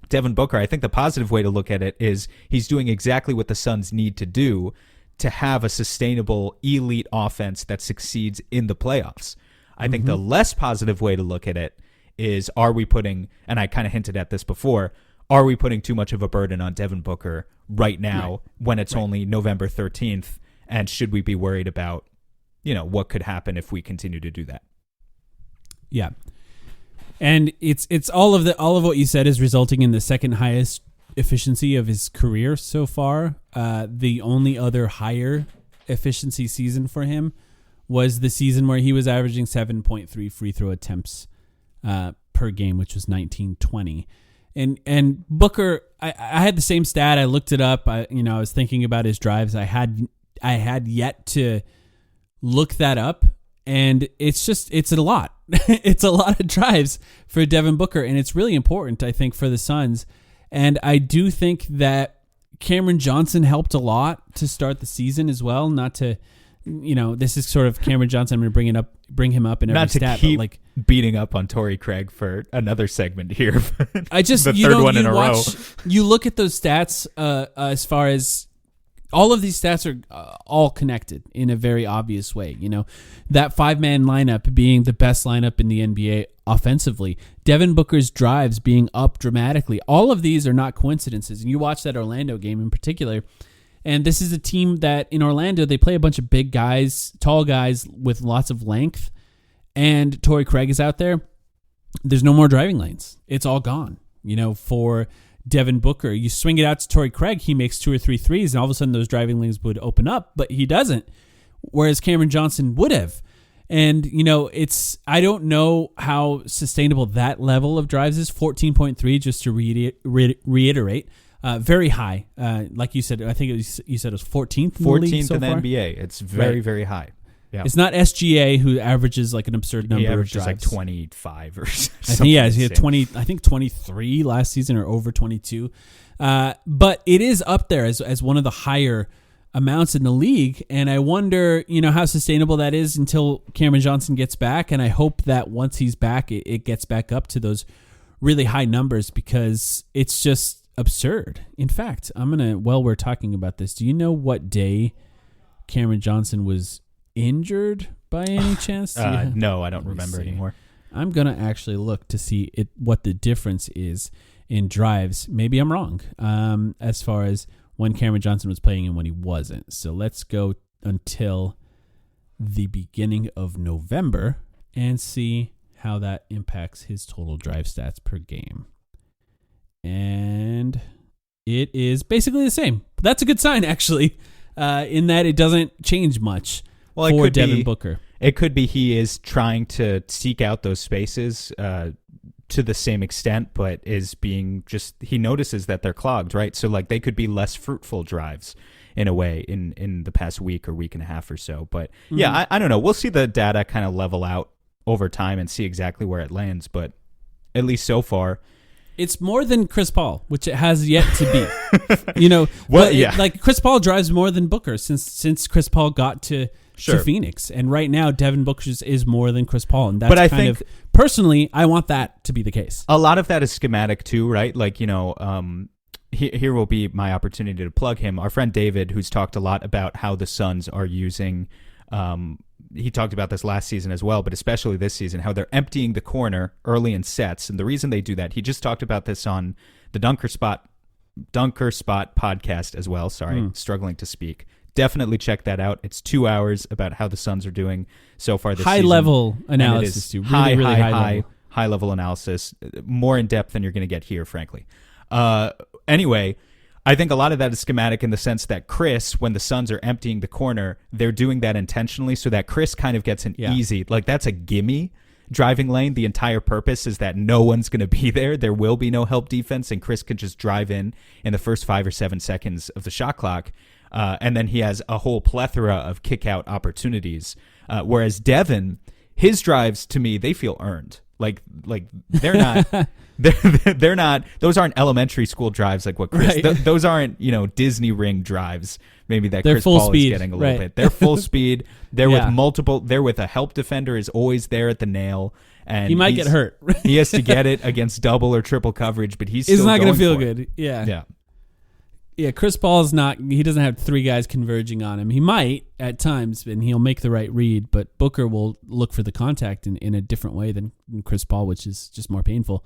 Devin Booker, I think the positive way to look at it is he's doing exactly what the Suns need to do to have a sustainable elite offense that succeeds in the playoffs. I think the less positive way to look at it is, are we putting, and I kind of hinted at this before, are we putting too much of a burden on Devin Booker right now when it's only November 13th? And should we be worried about, what could happen if we continue to do that? Yeah. And it's all of what you said is resulting in the second highest efficiency of his career so far. The only other higher efficiency season for him was the season where he was averaging 7.3 free throw attempts per game, which was 1920. And Booker, I had the same stat. I looked it up. I was thinking about his drives. I had yet to look that up, and it's a lot. It's a lot of drives for Devin Booker, and it's really important, I think, for the Suns. And I do think that Cameron Johnson helped a lot to start the season as well. Not to, this is sort of Cameron Johnson. I'm going to bring him up in every stat. Not to keep but like beating up on Torrey Craig for another segment here. I just the third one in a row. You look at those stats as far as all of these stats are all connected in a very obvious way. That 5-man lineup being the best lineup in the NBA offensively, Devin Booker's drives being up dramatically. All of these are not coincidences. And you watch that Orlando game in particular. And this is a team that in Orlando, they play a bunch of big guys, tall guys with lots of length. And Torrey Craig is out there. There's no more driving lanes. It's all gone. For Devin Booker, you swing it out to Torrey Craig, he makes 2 or 3 threes, and all of a sudden those driving lanes would open up, but he doesn't. Whereas Cameron Johnson would have. And, I don't know how sustainable that level of drives is. 14.3, just to reiterate. Very high. Like you said, I think you said it was 14th in the league so in the far? NBA. It's very, very high. Yeah. It's not SGA, who averages like an absurd number of drives. He averages like 25 or something. I think, he had 20. I think 23 last season or over 22. But it is up there as one of the higher amounts in the league, and I wonder, how sustainable that is until Cameron Johnson gets back. And I hope that once he's back, it gets back up to those really high numbers, because it's just absurd. In fact, while we're talking about this, do you know what day Cameron Johnson was injured by any chance? No, I don't remember anymore. I'm going to actually look to see what the difference is in drives. Maybe I'm wrong as far as when Cameron Johnson was playing and when he wasn't. So let's go until the beginning of November and see how that impacts his total drive stats per game. and it is basically the same. That's a good sign, actually, in that it doesn't change much for Devin Booker. It could be he is trying to seek out those spaces to the same extent, but is being he notices that they're clogged, right? So like they could be less fruitful drives in a way in the past week or week and a half or so. But yeah, I don't know. We'll see the data kind of level out over time and see exactly where it lands. But at least so far, it's more than Chris Paul, which it has yet to be. Like Chris Paul drives more than Booker since Chris Paul got to Phoenix, and right now Devin Booker is more than Chris Paul, and that's personally, I want that to be the case. A lot of that is schematic too, right? Like here will be my opportunity to plug him. Our friend David, who's talked a lot about how the Suns are using. He talked about this last season as well, but especially this season, how they're emptying the corner early in sets. And the reason they do that, he just talked about this on the Dunker Spot podcast as well. Sorry, struggling to speak. Definitely check that out. It's 2 hours about how the Suns are doing so far this season. High level analysis too. Really high level analysis. More in depth than you're going to get here, frankly. Anyway, I think a lot of that is schematic in the sense that Chris, when the Suns are emptying the corner, they're doing that intentionally so that Chris kind of gets an easy, like that's a gimme driving lane. The entire purpose is that no one's going to be there. There will be no help defense, and Chris can just drive in the first 5 or 7 seconds of the shot clock. And then he has a whole plethora of kick-out opportunities. Whereas Devin, his drives, to me, they feel earned. Like they're not... They're not. Those aren't elementary school drives like what Chris. Right. Those aren't Disney ring drives. Maybe that they're Chris full Paul speed, is getting a little bit. They're full speed. They're Yeah. with multiple. They're with a help defender is always there at the nail, and he might get hurt. He has to get it against double or triple coverage, but he's It's still not going to feel for it. good. Yeah. Chris Paul is not. He doesn't have 3 guys converging on him. He might at times, and he'll make the right read. But Booker will look for the contact in a different way than Chris Paul, which is just more painful.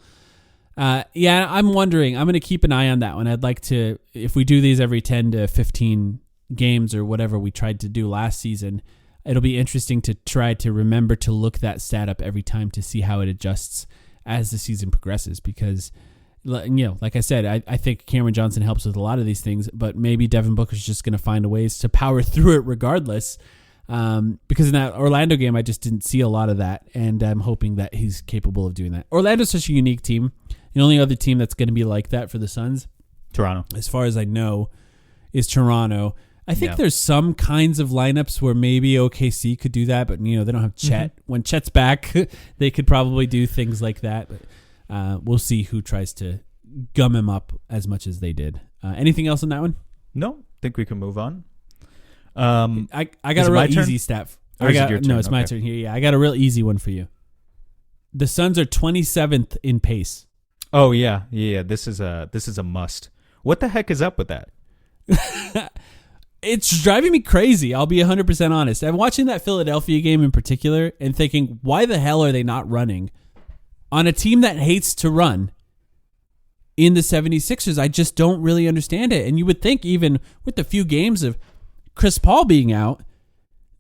I'm wondering. I'm going to keep an eye on that one. I'd like to, if we do these every 10 to 15 games or whatever we tried to do last season, it'll be interesting to try to remember to look that stat up every time to see how it adjusts as the season progresses. Because, like I said, I think Cameron Johnson helps with a lot of these things, but maybe Devin Booker's just going to find ways to power through it regardless. Because in that Orlando game, I just didn't see a lot of that, and I'm hoping that he's capable of doing that. Orlando's such a unique team. The only other team that's going to be like that for the Suns, Toronto, as far as I know, is Toronto. I think there's some kinds of lineups where maybe OKC could do that, but they don't have Chet. Mm-hmm. When Chet's back, they could probably do things like that. But we'll see who tries to gum him up as much as they did. Anything else on that one? No, think we can move on. I got a real easy stat. It's my turn here. Yeah, I got a real easy one for you. The Suns are 27th in pace. Oh yeah. This is a must. What the heck is up with that? It's driving me crazy. I'll be 100% honest. I'm watching that Philadelphia game in particular and thinking, why the hell are they not running on a team that hates to run? In the 76ers, I just don't really understand it. And you would think even with the few games of Chris Paul being out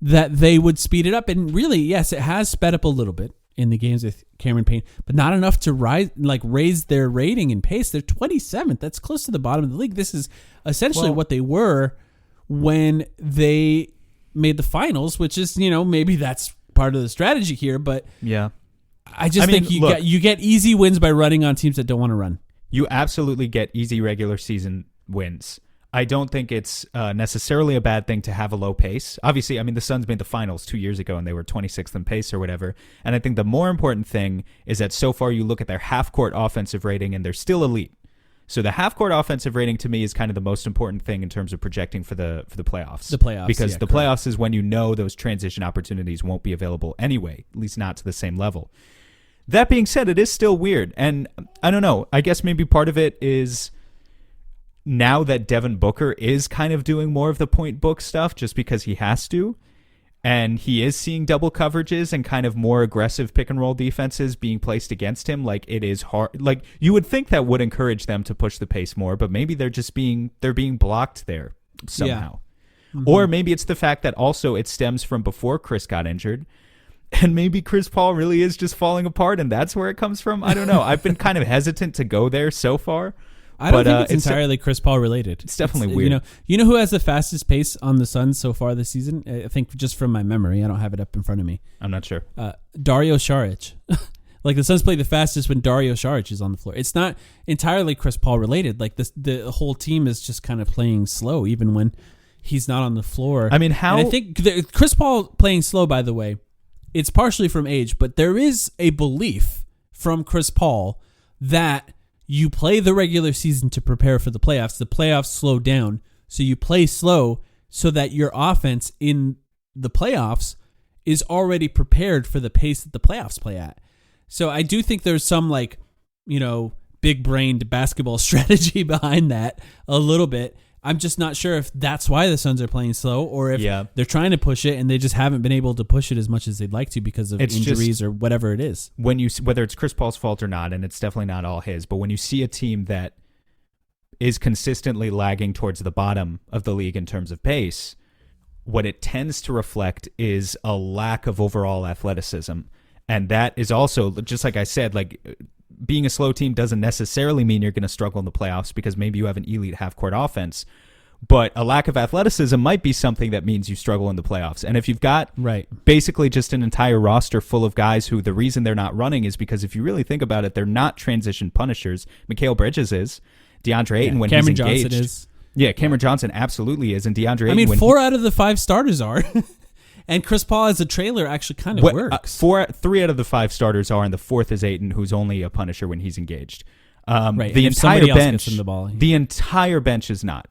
that they would speed it up. And really, yes, it has sped up a little bit in the games with Cameron Payne, but not enough to raise their rating and pace. They're 27th. That's close to the bottom of the league. This is essentially what they were when they made the finals, which is, maybe that's part of the strategy here. But yeah, I think you get easy wins by running on teams that don't want to run. You absolutely get easy regular season wins. I don't think it's necessarily a bad thing to have a low pace. Obviously, the Suns made the finals 2 years ago and they were 26th in pace or whatever. And I think the more important thing is that so far you look at their half-court offensive rating and they're still elite. So the half-court offensive rating to me is kind of the most important thing in terms of projecting for the playoffs. The playoffs, because the playoffs is when those transition opportunities won't be available anyway, at least not to the same level. That being said, it is still weird. And I don't know. I guess maybe part of it is now that Devin Booker is kind of doing more of the point book stuff just because he has to, and he is seeing double coverages and kind of more aggressive pick and roll defenses being placed against him, like it is hard. Like you would think that would encourage them to push the pace more, but maybe they're being blocked there somehow. Yeah. Mm-hmm. Or maybe it's the fact that also it stems from before Chris got injured. And maybe Chris Paul really is just falling apart and that's where it comes from. I don't know. I've been kind of hesitant to go there so far. I don't think it's entirely Chris Paul related. It's definitely weird. You know who has the fastest pace on the Suns so far this season? I think just from my memory. I don't have it up in front of me. I'm not sure. Dario Saric. Like the Suns play the fastest when Dario Saric is on the floor. It's not entirely Chris Paul related. Like the whole team is just kind of playing slow, even when he's not on the floor. I mean, how? And I think Chris Paul playing slow, by the way, it's partially from age, but there is a belief from Chris Paul that you play the regular season to prepare for the playoffs. The playoffs slow down, so you play slow so that your offense in the playoffs is already prepared for the pace that the playoffs play at. So I do think there's some big-brained basketball strategy behind that a little bit. I'm just not sure if that's why the Suns are playing slow or if they're trying to push it and they just haven't been able to push it as much as they'd like to because of injuries or whatever it is. Whether it's Chris Paul's fault or not, and it's definitely not all his, but when you see a team that is consistently lagging towards the bottom of the league in terms of pace, what it tends to reflect is a lack of overall athleticism. And that is also, just like I said, like being a slow team doesn't necessarily mean you're going to struggle in the playoffs because maybe you have an elite half-court offense. But a lack of athleticism might be something that means you struggle in the playoffs. And if you've got basically just an entire roster full of guys who the reason they're not running is because if you really think about it, they're not transition punishers. Mikal Bridges is. DeAndre Ayton when Cameron he's engaged. Johnson is. Yeah, Cameron Johnson absolutely is. And DeAndre Ayton. I mean, 4 out of the 5 starters are. And Chris Paul as a trailer actually kind of works. 3 out of the 5 starters are, and the 4th is Ayton, who's only a punisher when he's engaged. The entire bench, the entire bench is not.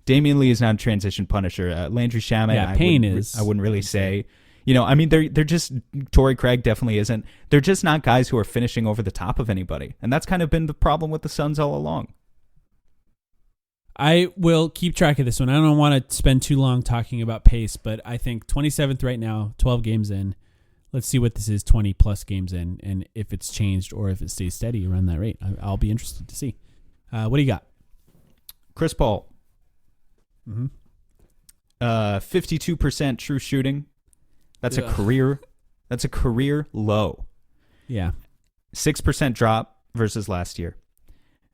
Damian Lee is not a transition punisher. Landry Shamet, Payne I wouldn't really say. They're just Torrey Craig definitely isn't. They're just not guys who are finishing over the top of anybody, and that's kind of been the problem with the Suns all along. I will keep track of this one. I don't want to spend too long talking about pace, but I think 27th right now, 12 games in. Let's see what this is 20-plus games in, and if it's changed or if it stays steady around that rate. I'll be interested to see. What do you got? Chris Paul. 52% true shooting. That's a career low. Yeah. 6% drop versus last year.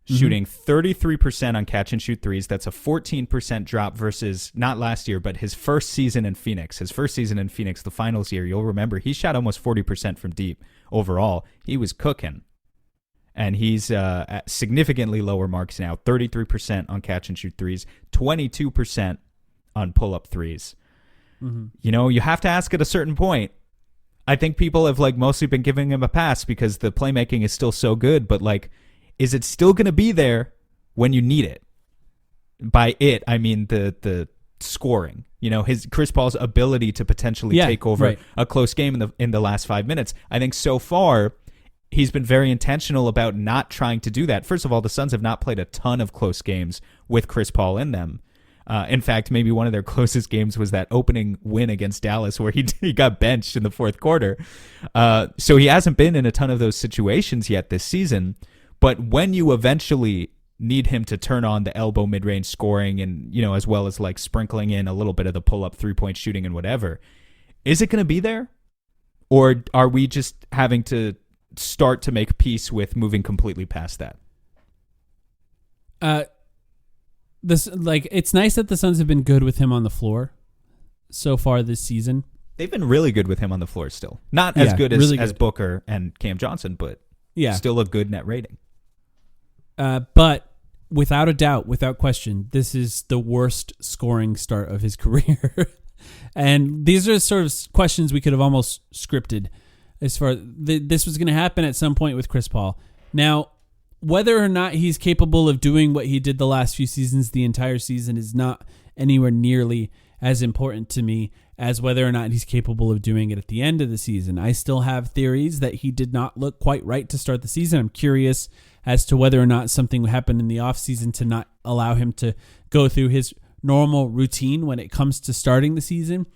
Shooting 33% on catch and shoot threes. That's a 14% drop versus not last year, but his first season in Phoenix. His first season in Phoenix, the finals year, you'll remember he shot almost 40% from deep overall. He was cooking. And he's at significantly lower marks now. 33% on catch and shoot threes, 22% on pull-up threes. You have to ask at a certain point. I think people have mostly been giving him a pass because the playmaking is still so good, but is it still going to be there when you need it? By it, I mean the scoring. His Chris Paul's ability to potentially take over a close game in the last 5 minutes. I think so far he's been very intentional about not trying to do that. First of all, the Suns have not played a ton of close games with Chris Paul in them. In fact, maybe one of their closest games was that opening win against Dallas where he got benched in the fourth quarter. So he hasn't been in a ton of those situations yet this season. But when you eventually need him to turn on the elbow mid-range scoring and, as well as sprinkling in a little bit of the pull-up three-point shooting and whatever, is it going to be there? Or are we just having to start to make peace with moving completely past that? It's nice that the Suns have been good with him on the floor so far this season. They've been really good with him on the floor still. Not as good as Booker and Cam Johnson, but still a good net rating. But without a doubt, without question, this is the worst scoring start of his career. And these are sort of questions we could have almost scripted as far this was going to happen at some point with Chris Paul. Now, whether or not he's capable of doing what he did the last few seasons, the entire season, is not anywhere nearly as important to me as whether or not he's capable of doing it at the end of the season. I still have theories that he did not look quite right to start the season. I'm curious as to whether or not something happened in the offseason to not allow him to go through his normal routine when it comes to starting the season.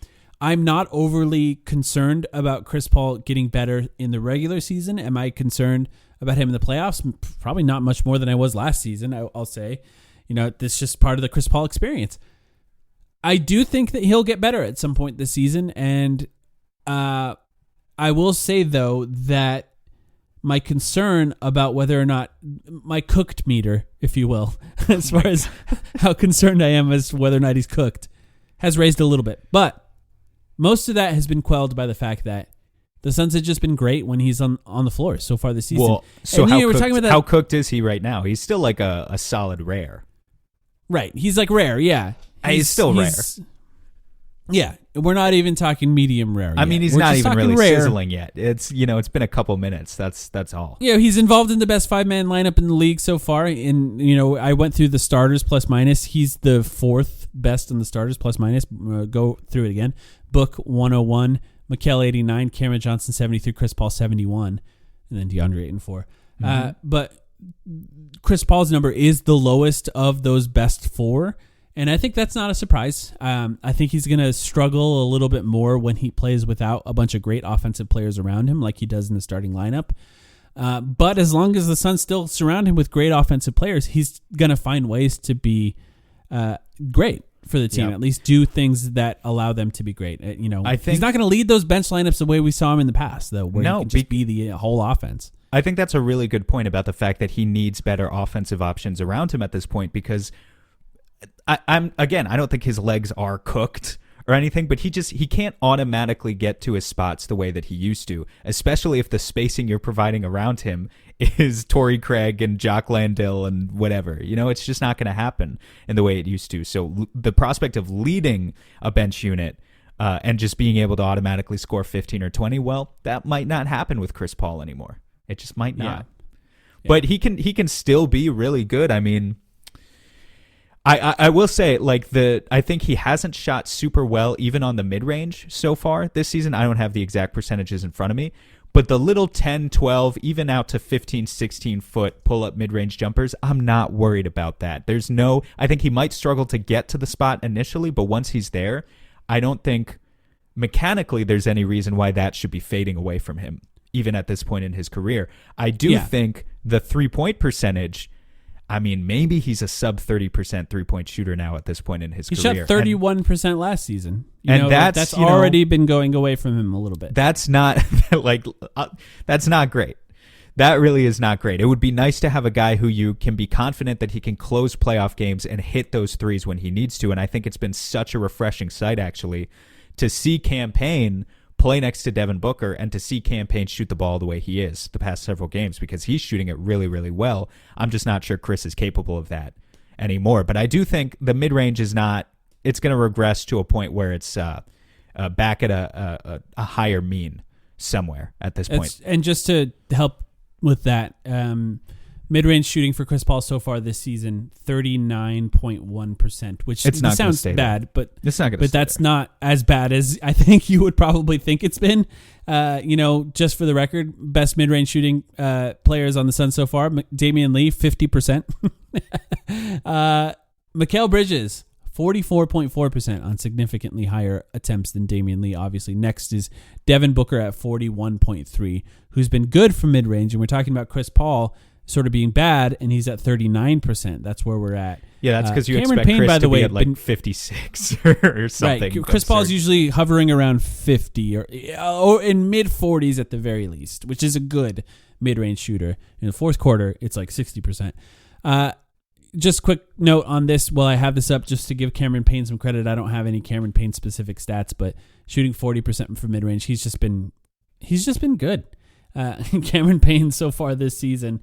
I'm not overly concerned about Chris Paul getting better in the regular season. Am I concerned about him in the playoffs? Probably not much more than I was last season, I'll say. This is just part of the Chris Paul experience. I do think that he'll get better at some point this season, and I will say, though, that my concern about whether or not my cooked meter, if you will, as far as how concerned I am as to whether or not he's cooked, has raised a little bit. But most of that has been quelled by the fact that the Suns have just been great when he's on the floor so far this season. Well, so how cooked is he right now? He's still like a solid rare. Right. He's like rare, yeah. He's still rare. Yeah. We're not even talking medium rare yet. I mean, he's We're not just even really rare. sizzling yet. It's it's been a couple minutes. That's all. Yeah, he's involved in the best 5-man lineup in the league so far. And, I went through the starters plus minus. He's the 4th best in the starters plus minus. Go through it again. Book 101, Mikal 89, Cameron Johnson 73, Chris Paul 71, and then DeAndre Ayton 4. But Chris Paul's number is the lowest of those best 4. And I think that's not a surprise. I think he's going to struggle a little bit more when he plays without a bunch of great offensive players around him like he does in the starting lineup. But as long as the Suns still surround him with great offensive players, he's going to find ways to be great for the team. At least do things that allow them to be great. I think he's not going to lead those bench lineups the way we saw him in the past, though, where he can just be the whole offense. I think that's a really good point about the fact that he needs better offensive options around him at this point because I don't think his legs are cooked or anything, but he can't automatically get to his spots the way that he used to, especially if the spacing you're providing around him is Torrey Craig and Jock Landale and whatever. It's just not going to happen in the way it used to. So the prospect of leading a bench unit and just being able to automatically score 15 or 20, well, that might not happen with Chris Paul anymore. It just might not. Yeah. But he can still be really good. I mean, I will say, I think he hasn't shot super well even on the mid-range so far this season. I don't have the exact percentages in front of me, but the little 10, 12, even out to 15, 16-foot pull-up mid-range jumpers, I'm not worried about that. I think he might struggle to get to the spot initially, but once he's there, I don't think mechanically there's any reason why that should be fading away from him, even at this point in his career. I do think the three-point percentage, I mean, maybe he's a sub 30% three-point shooter now at this point in his career. He shot 31% last season. That's already been going away from him a little bit. That's not that's not great. That really is not great. It would be nice to have a guy who you can be confident that he can close playoff games and hit those threes when he needs to. And I think it's been such a refreshing sight, actually, to see Cam Payne play next to Devin Booker and to see Cam Payne shoot the ball the way he is the past several games, because he's shooting it really, really well. I'm just not sure Chris is capable of that anymore. But I do think the mid-range is not, it's going to regress to a point where it's back at a higher mean somewhere at this point. And just to help with that, mid-range shooting for Chris Paul so far this season, 39.1%, which sounds bad, but it's not but that's not as bad as I think you would probably think it's been. Just for the record, best mid-range shooting players on the Suns so far: Damian Lee, 50%, Mikal Bridges, 44.4% on significantly higher attempts than Damian Lee. Obviously, next is Devin Booker at 41.3%, who's been good from mid-range, and we're talking about Chris Paul sort of being bad, and he's at 39%. That's where we're at. Yeah, that's because you expect Payne, Chris to be at 56 or something. Right. Chris Paul's usually hovering around 50 or in mid-40s at the very least, which is a good mid-range shooter. In the fourth quarter, it's like 60%. Just quick note on this. Well, I have this up just to give Cameron Payne some credit. I don't have any Cameron Payne specific stats, but shooting 40% from mid-range, he's just been good. Cameron Payne so far this season,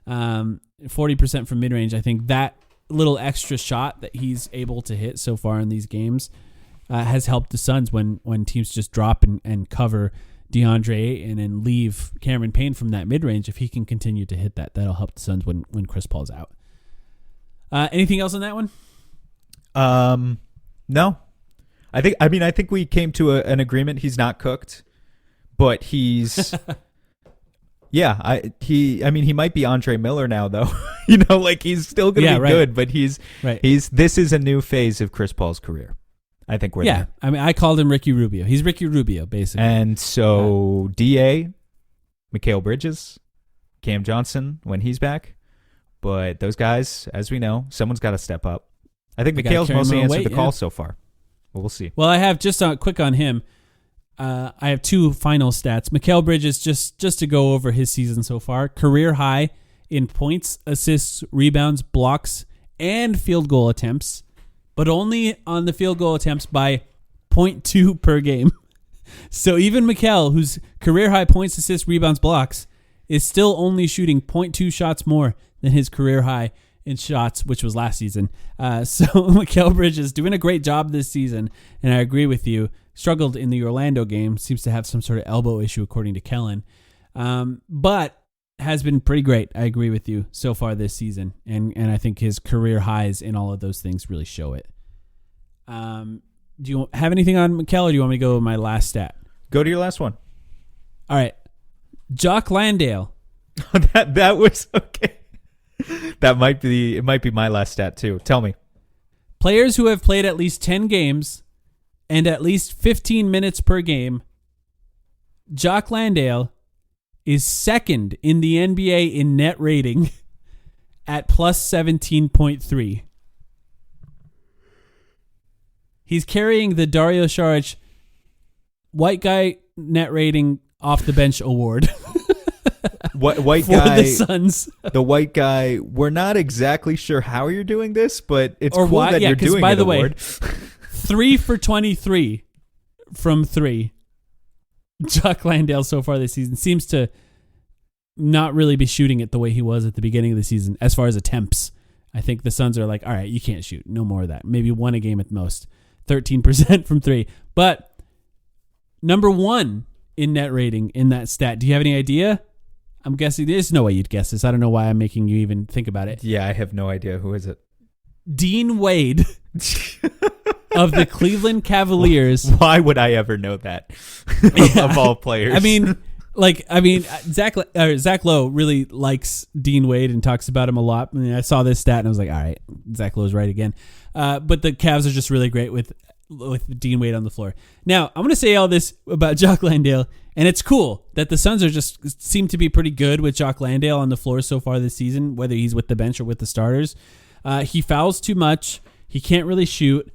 40% from mid-range. I think that little extra shot that he's able to hit so far in these games has helped the Suns when teams just drop and cover DeAndre Ayton and leave Cameron Payne from that mid-range. If he can continue to hit that, that'll help the Suns when Chris Paul's out. Anything else on that one? No. I think we came to an agreement. He's not cooked, but he's he might be Andre Miller now, though. He's still going to be good, but this is a new phase of Chris Paul's career. I think we're there. I mean, I called him Ricky Rubio. He's Ricky Rubio, basically. And so DA, Mikal Bridges, Cam Johnson when he's back. But those guys, as we know, someone's got to step up. I think Mikal's mostly answered the call so far. Well, we'll see. Well, I have just quick on him. I have two final stats. Mikal Bridges, just to go over his season so far, career high in points, assists, rebounds, blocks, and field goal attempts, but only on the field goal attempts by 0.2 per game. So even Mikal, whose career high points, assists, rebounds, blocks, is still only shooting 0.2 shots more than his career high in shots, which was last season. So Mikal Bridges doing a great job this season, and I agree with you. Struggled in the Orlando game, seems to have some sort of elbow issue according to Kellen, but has been pretty great. I agree with you so far this season, and I think his career highs in all of those things really show it. Do you have anything on Mikal, or do you want me to go with my last stat? Go to your last one. All right. Jock Landale. that was okay. It might be my last stat too. Tell me. Players who have played at least 10 games and at least 15 minutes per game, Jock Landale is second in the NBA in net rating at plus 17.3. He's carrying the Dario Saric white guy net rating off the bench award. White for guy, the Suns. The white guy. We're not exactly sure how you're doing this, but it's cool that you're doing by it. The award. way, 3 for 23 from 3. Jock Landale so far this season seems to not really be shooting it the way he was at the beginning of the season as far as attempts. I think the Suns are like, all right, you can't shoot. No more of that. Maybe one a game at most. 13% from 3. But number 1 in net rating in that stat. Do you have any idea? I'm guessing there's no way you'd guess this. I don't know why I'm making you even think about it. Yeah, I have no idea. Who is it? Dean Wade of the Cleveland Cavaliers. Why would I ever know that? Of all players. I mean, Zach Lowe really likes Dean Wade and talks about him a lot. I mean, I saw this stat and I was like, all right, Zach Lowe's right again. But the Cavs are just really great with Dean Wade on the floor. Now, I'm going to say all this about Jock Landale, and it's cool that the Suns seem to be pretty good with Jock Landale on the floor so far this season, whether he's with the bench or with the starters. He fouls too much. He can't really shoot,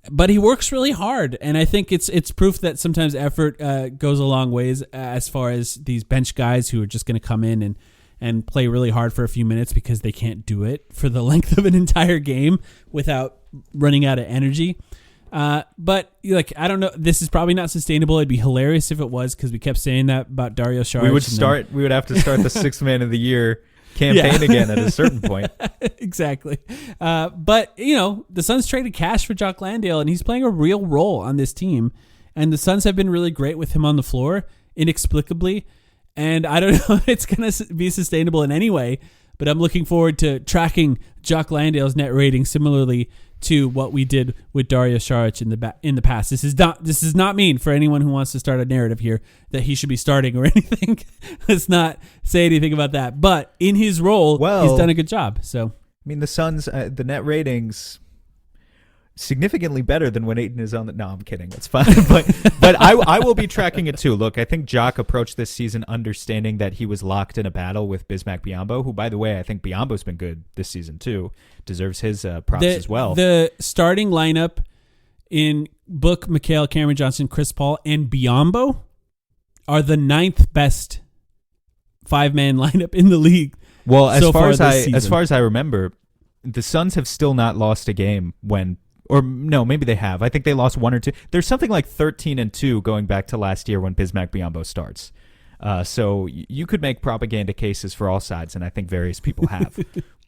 but he works really hard, and I think it's proof that sometimes effort goes a long ways as far as these bench guys who are just going to come in and play really hard for a few minutes because they can't do it for the length of an entire game without running out of energy. But I don't know. This is probably not sustainable. It'd be hilarious if it was, because we kept saying that about Dario Saric. We would have to start the 6th man of the year campaign again at a certain point. Exactly. But the Suns traded cash for Jock Landale, and he's playing a real role on this team. And the Suns have been really great with him on the floor, inexplicably. And I don't know if it's going to be sustainable in any way, but I'm looking forward to tracking Jock Landale's net rating similarly to what we did with Dario Saric in the past. This is not mean for anyone who wants to start a narrative here that he should be starting or anything. Let's not say anything about that. But in his role, he's done a good job. So I mean, the Suns, the net ratings significantly better than when Ayton is on the. No, I'm kidding. That's fine. But I will be tracking it too. Look, I think Jock approached this season understanding that he was locked in a battle with Bismack Biyombo, who, by the way, I think Biyombo's been good this season too. Deserves his props as well. The starting lineup in Book, Mikal, Cameron Johnson, Chris Paul, and Biyombo are the 9th best 5-man lineup in the league. Well, as far as I remember, the Suns have still not lost a game when. Or no, maybe they have. I think they lost 1 or 2. There's something like 13-2 going back to last year when Bismack Biyombo starts. So you could make propaganda cases for all sides, and I think various people have.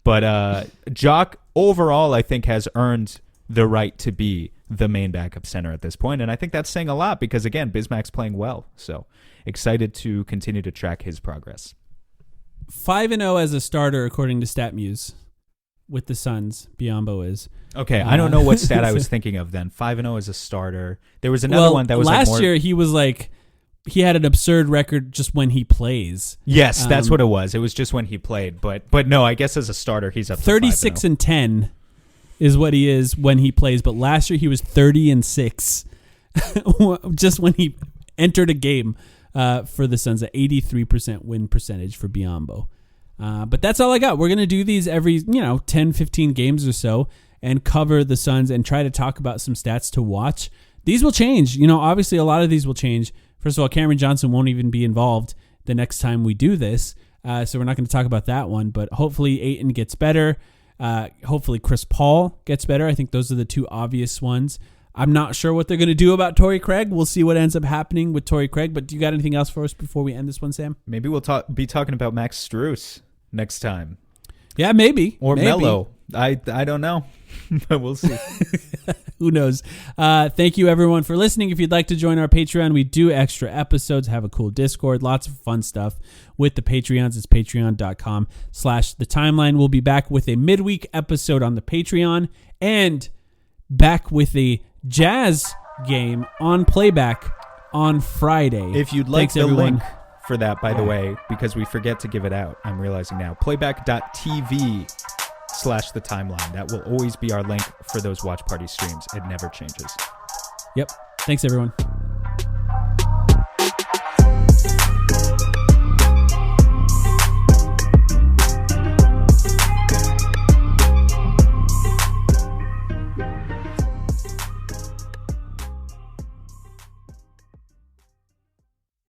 But Jock overall, I think, has earned the right to be the main backup center at this point, and I think that's saying a lot because, again, Bismack's playing well. So excited to continue to track his progress. 5-0 as a starter, according to StatMuse. With the Suns, Biyombo is. Okay, I don't know what stat I was thinking of then. 5-0 as a starter. There was another one that was last year. He was he had an absurd record just when he plays. Yes, that's what it was. It was just when he played. But no, I guess as a starter, he's up to 36-10 is what he is when he plays. But last year he was 30-6 just when he entered a game for the Suns. At 83% win percentage for Biyombo. But that's all I got. We're going to do these every 10, 15 games or so and cover the Suns and try to talk about some stats to watch these will change. Obviously a lot of these will change. First of all, Cameron Johnson won't even be involved the next time we do this. So we're not going to talk about that one, but hopefully Ayton gets better. Hopefully Chris Paul gets better. I think those are the two obvious ones. I'm not sure what they're going to do about Torrey Craig. We'll see what ends up happening with Torrey Craig. But do you got anything else for us before we end this one, Sam? Maybe we'll be talking about Max Strus next time. Yeah, maybe. Or maybe. Melo. I don't know. But we'll see. Who knows? Thank you, everyone, for listening. If you'd like to join our Patreon, we do extra episodes, have a cool Discord, lots of fun stuff with the Patreons. It's patreon.com/thetimeline. We'll be back with a midweek episode on the Patreon and back with a Jazz game on playback on Friday. If you'd like Thanks, everyone. link for that, by the way, because we forget to give it out, I'm realizing now, playback.tv/thetimeline. That will always be our link for those watch party streams. It never changes. Yep. Thanks, everyone.